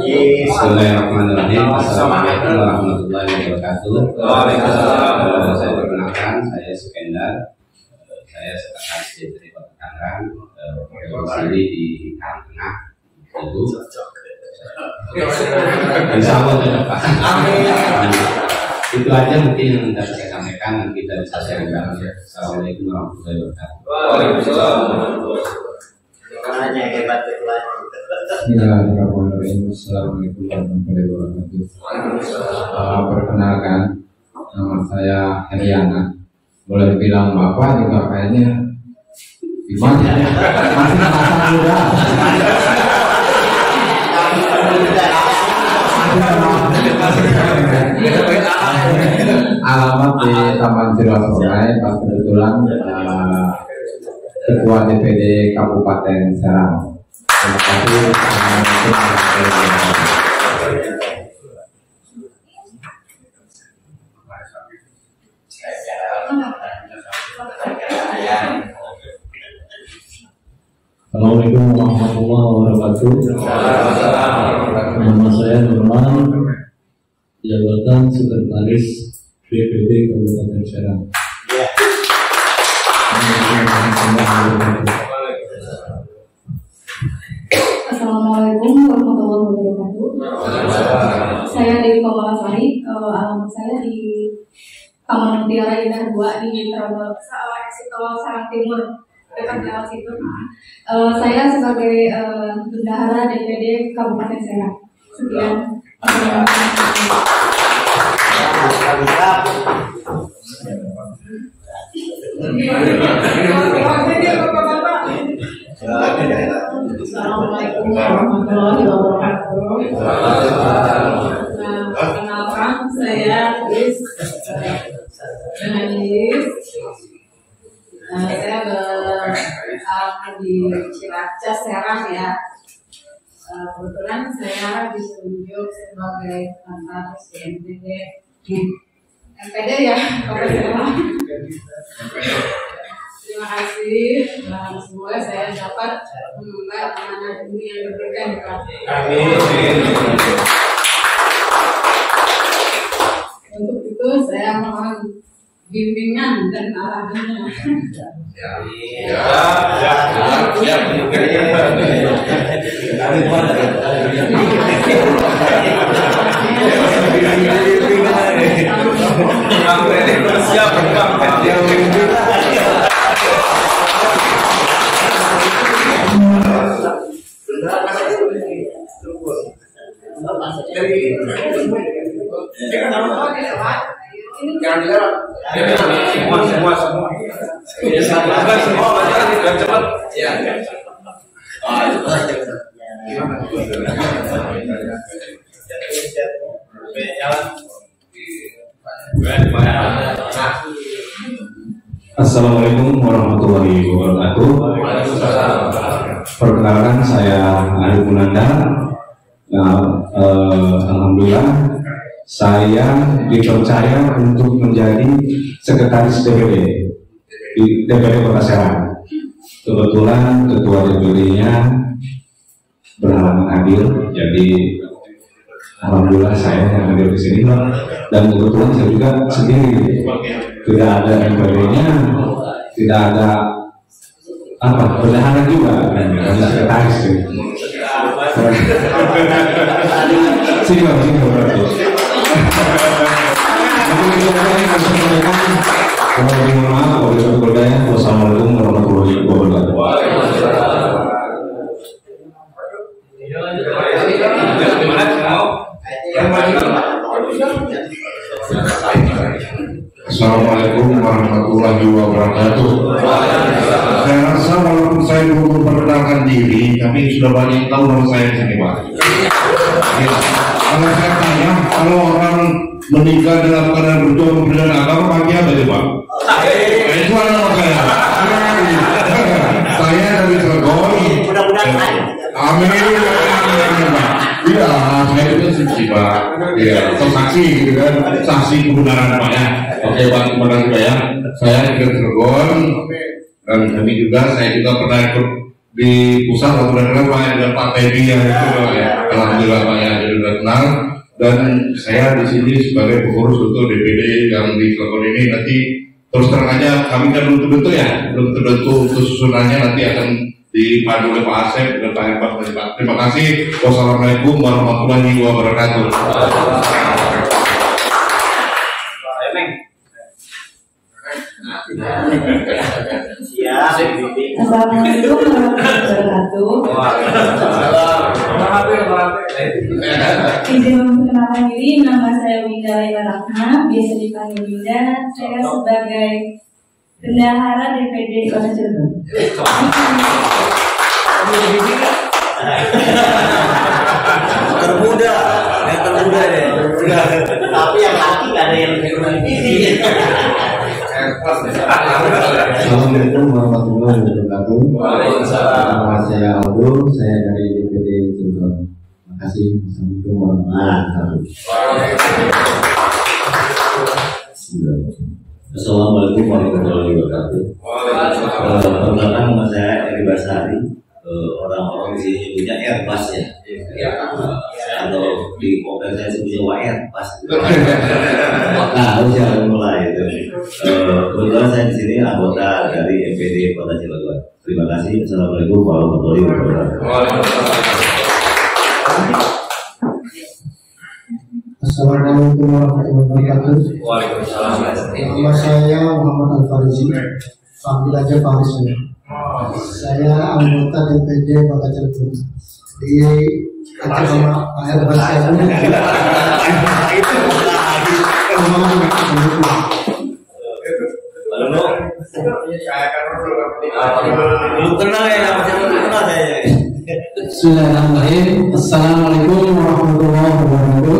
Bismillahirrahmanirrahim. Assalamualaikum warahmatullahi wabarakatuh. Saya perkenalkan, saya Sukendar. Saya sekretaris dari Kota Tangerang, domisili di Tengah. Insya Allah Pak. Itu aja mungkin yang dapat saya sampaikan. sampaikan dan kita bisa sharing bareng ya. Assalamualaikum warahmatullahi wabarakatuh. Waalaikumsalam. Makanya hebat ketua. Bismillahirrahmanirrahim. Assalamualaikum warahmatullahi wabarakatuh. Perkenalkan, nama saya Heriana. Boleh bilang Bapak juga kayaknya gimana? Masih merasa muda. Alamat di Taman Sirosonai, pas kebetulan Ketua DPD Kabupaten Serang. Terima kasih. Assalamualaikum warahmatullahi wabarakatuh. Nama saya Nurman, jabatan Sekretaris DPD Kabupaten Serang. Assalamualaikum warahmatullahi wabarakatuh. Saya Dewi Komalasari, alamat saya di Taman Mutiara Indah 2 di Exit Tol Serang Timur, dekat lewat situ. Saya sebagai bendahara DPD Kabupaten Serang. Sekian. Assalamualaikum warahmatullahi wabarakatuh. Perkenalkan, saya Liz dengan Liz. Saya beralamat di Ciracas, Serang ya. Kebetulan saya ditunjuk sebagai mantan MPD ya, Kabupaten Serang. Terima kasih. Semoga saya dapat mengemban amanah ini yang diberikan kepada. Amin. Untuk itu saya mohon bimbingan dan arahannya. Assalamualaikum warahmatullahi wabarakatuh. Perkenalkan, saya Arif Munanda. Alhamdulillah saya dipercaya untuk menjadi sekretaris DPD di DPD Kota Serang. Kebetulan ketua DPD-nya berhalangan hadir, jadi alhamdulillah saya yang hadir di sini. Dan kebetulan saya juga sendiri, tidak ada MPD-nya, tidak ada bendahara juga, ada sekretaris. Sini berarti. Wassalamualaikum warahmatullahi wabarakatuh. Assalamualaikum warahmatullahi wabarakatuh. Saya rasa walaupun saya belum memperkenalkan diri, tapi sudah banyak yang tahu nama saya di sini, Pak. Ya. Kalau saya tanya, kalau orang menikah dalam keadaan berjuang membela agama, pakai apa itu, Pak? Itu nama saya. Saya dari Cilegon. Mudah-mudahan. Amin. Iya, saya itu saksi, Pak. Iya, atau saksi gitu kan, saksi kebenaran Pak ya. Oke, Pak, terima kasih Pak ya. Saya dari Cilegon dan kami juga, saya juga pernah ikut di pusat waktu dan Pak dengan Pak Teddy yang itu Pak ya. Alhamdulillah Pak ya, jadi sudah kenal. Dan saya di sini sebagai pengurus untuk DPD yang di Cilegon ini. Nanti terus terang aja, kami kan belum tentu ya, belum tentu untuk susunannya nanti akan dipandu oleh Pak Asep dan Pak Herbak. Terima kasih. Wassalamualaikum warahmatullahi wabarakatuh. Assalamualaikum warahmatullahi wabarakatuh. Izin memperkenalkan diri, nama saya Winda Laila Rahma, biasa dipanggil Winda. Saya sebagai bendahara DPD Kota Cilegon. Termuda deh. Tapi yang laki nggak ada yang ini. Assalamualaikum warahmatullahi wabarakatuh. Nama saya Aldo, saya dari DPD Cilegon. Terima kasih. Assalamualaikum warahmatullahi wabarakatuh. Assalamualaikum warahmatullahi wabarakatuh. Perkenalkan nama saya Eri Basari. Orang-orang di sini punya Airbus ya. Kalau di mobil saya sebutnya Airbus. Nah, saya mulai itu. Kebetulan saya di sini anggota dari MPD Kota Cilegon. Terima kasih. Assalamualaikum warahmatullahi wabarakatuh. Assalamualaikum warahmatullahi wabarakatuh. Waalaikumsalam. Nama saya Muhammad Al-Farizi, panggil aja Faris ya. Saya anggota DPD Kota Cilegon. Di acara Airbus saya ini. Belum kenal ya, macam kenal saya. Bismillahirrahmanirrahim. Assalamualaikum warahmatullahi wabarakatuh.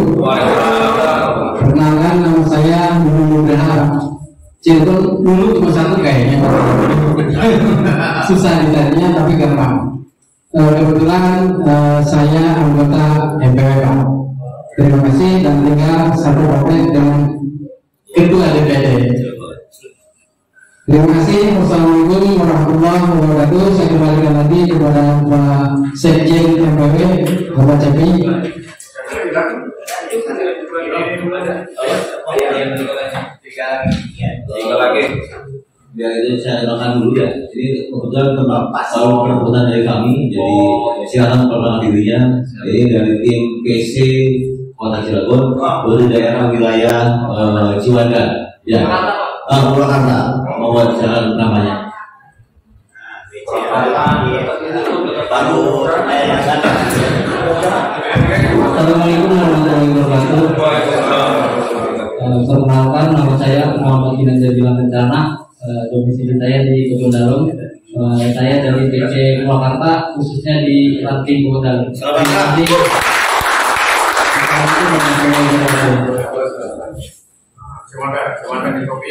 Perkenalkan, nama saya Mudah. Cilegon dulu cuma satu kayaknya. Susah dicarinya tapi gampang. Kebetulan saya anggota MPW Pak. Terima kasih dan tinggal satu partai dengan ketua DPD. Terima kasih. Wassalamualaikum warahmatullahi wabarakatuh. Saya kembalikan lagi kepada Pak Sekjen MPW, Bapak Cepi. Tiga lagi. Biar itu saya kenalkan dulu ya. Ini kebetulan kalau perebutan dari kami, jadi silakan perkenalkan dirinya. Jadi dari tim PC Kota Cilegon, dari daerah wilayah Ciwandan, ya, Purwakarta, membuat jalan namanya. Assalamualaikum warahmatullahi wabarakatuh. Perkenalkan, nama saya Muhammad Ginanjar Bilang Kencana. Domisili saya di Kebun Dalem. Saya dari PC Purwakarta, khususnya di Ranting Kebun Dalem.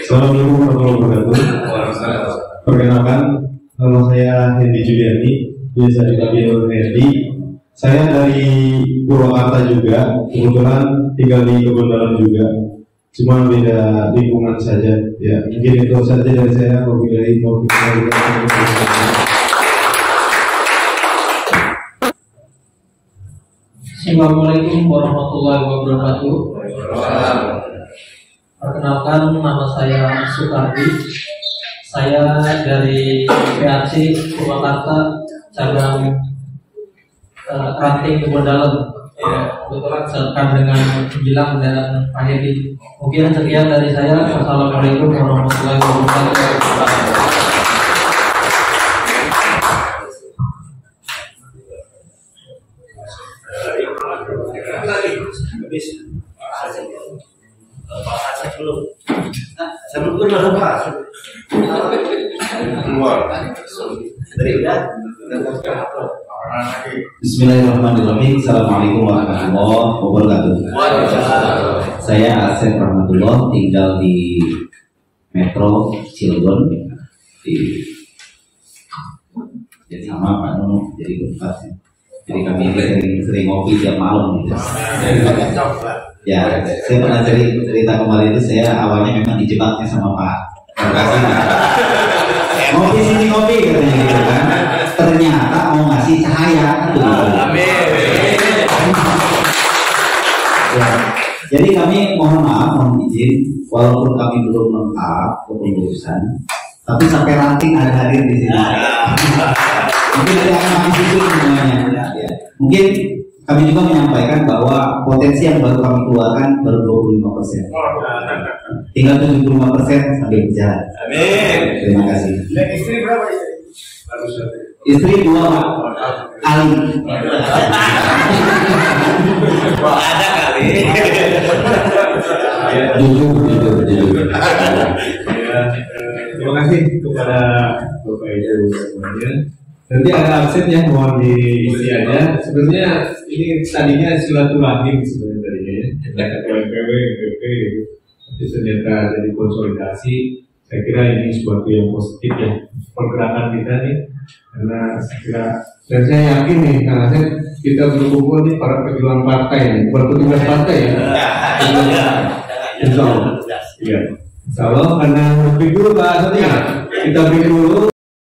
Assalamualaikum warahmatullahi wabarakatuh. Perkenalkan, nama saya Hendy Juliani, biasa dipanggil Hendy. Saya dari Purwakarta juga, kebetulan tinggal di Kebun Dalem juga. Cuma beda lingkungan saja. Ya, mungkin itu saja dari saya. Assalamualaikum warahmatullahi wabarakatuh. Perkenalkan, nama saya Sukardi. Saya dari PAC Purwakarta, cabang Ranting Kebun Dalem. Kebetulan serta dengan Gilang dan Pak Hedi. Mungkin sekian dari saya. Wassalamualaikum warahmatullahi wabarakatuh. Sebelum kenal Pak. Bismillahirrahmanirrahim. Assalamualaikum warahmatullahi wabarakatuh. Saya Asep Rahmatullah, tinggal di Metro Cilegon. Jadi sama Pak Nuno, jadi keempat. Jadi kami sering ngopi tiap malam. Gitu. Ya, saya pernah cerita kemarin itu, saya awalnya memang dijebaknya sama Pak. Terima kasih. Ngopi sini ngopi katanya gitu kan. Ternyata mau ngasih cahaya. Amin. Ya. Jadi kami mohon maaf, mohon izin, walaupun kami belum lengkap kepengurusan, tapi sampai ranting ada hadir di sini. Mungkin ada yang kami susun semuanya. Ya. Mungkin kami juga menyampaikan bahwa potensi yang baru kami keluarkan baru 25%. Tinggal 75% sampai berjalan. Amin. Terima kasih. Istri berapa istri? Istri 2 Pak. Ali. Wah, ada kali. Jujur. Terima kasih kepada Bapak Ibu semuanya. Nanti ada absen ya, mohon diisi aja. Sebenarnya ini tadinya silaturahim sebenarnya tadinya ya. Kita ketua MPW, MPP, tapi ternyata jadi konsolidasi. Saya kira ini sesuatu yang positif ya pergerakan kita nih, karena saya kira dan saya yakin nih karena kita berkumpul nih para pejuang partai, bukan petugas partai ya. Insya Allah. Iya. Insya Allah karena break dulu Pak Satya. Kita break dulu.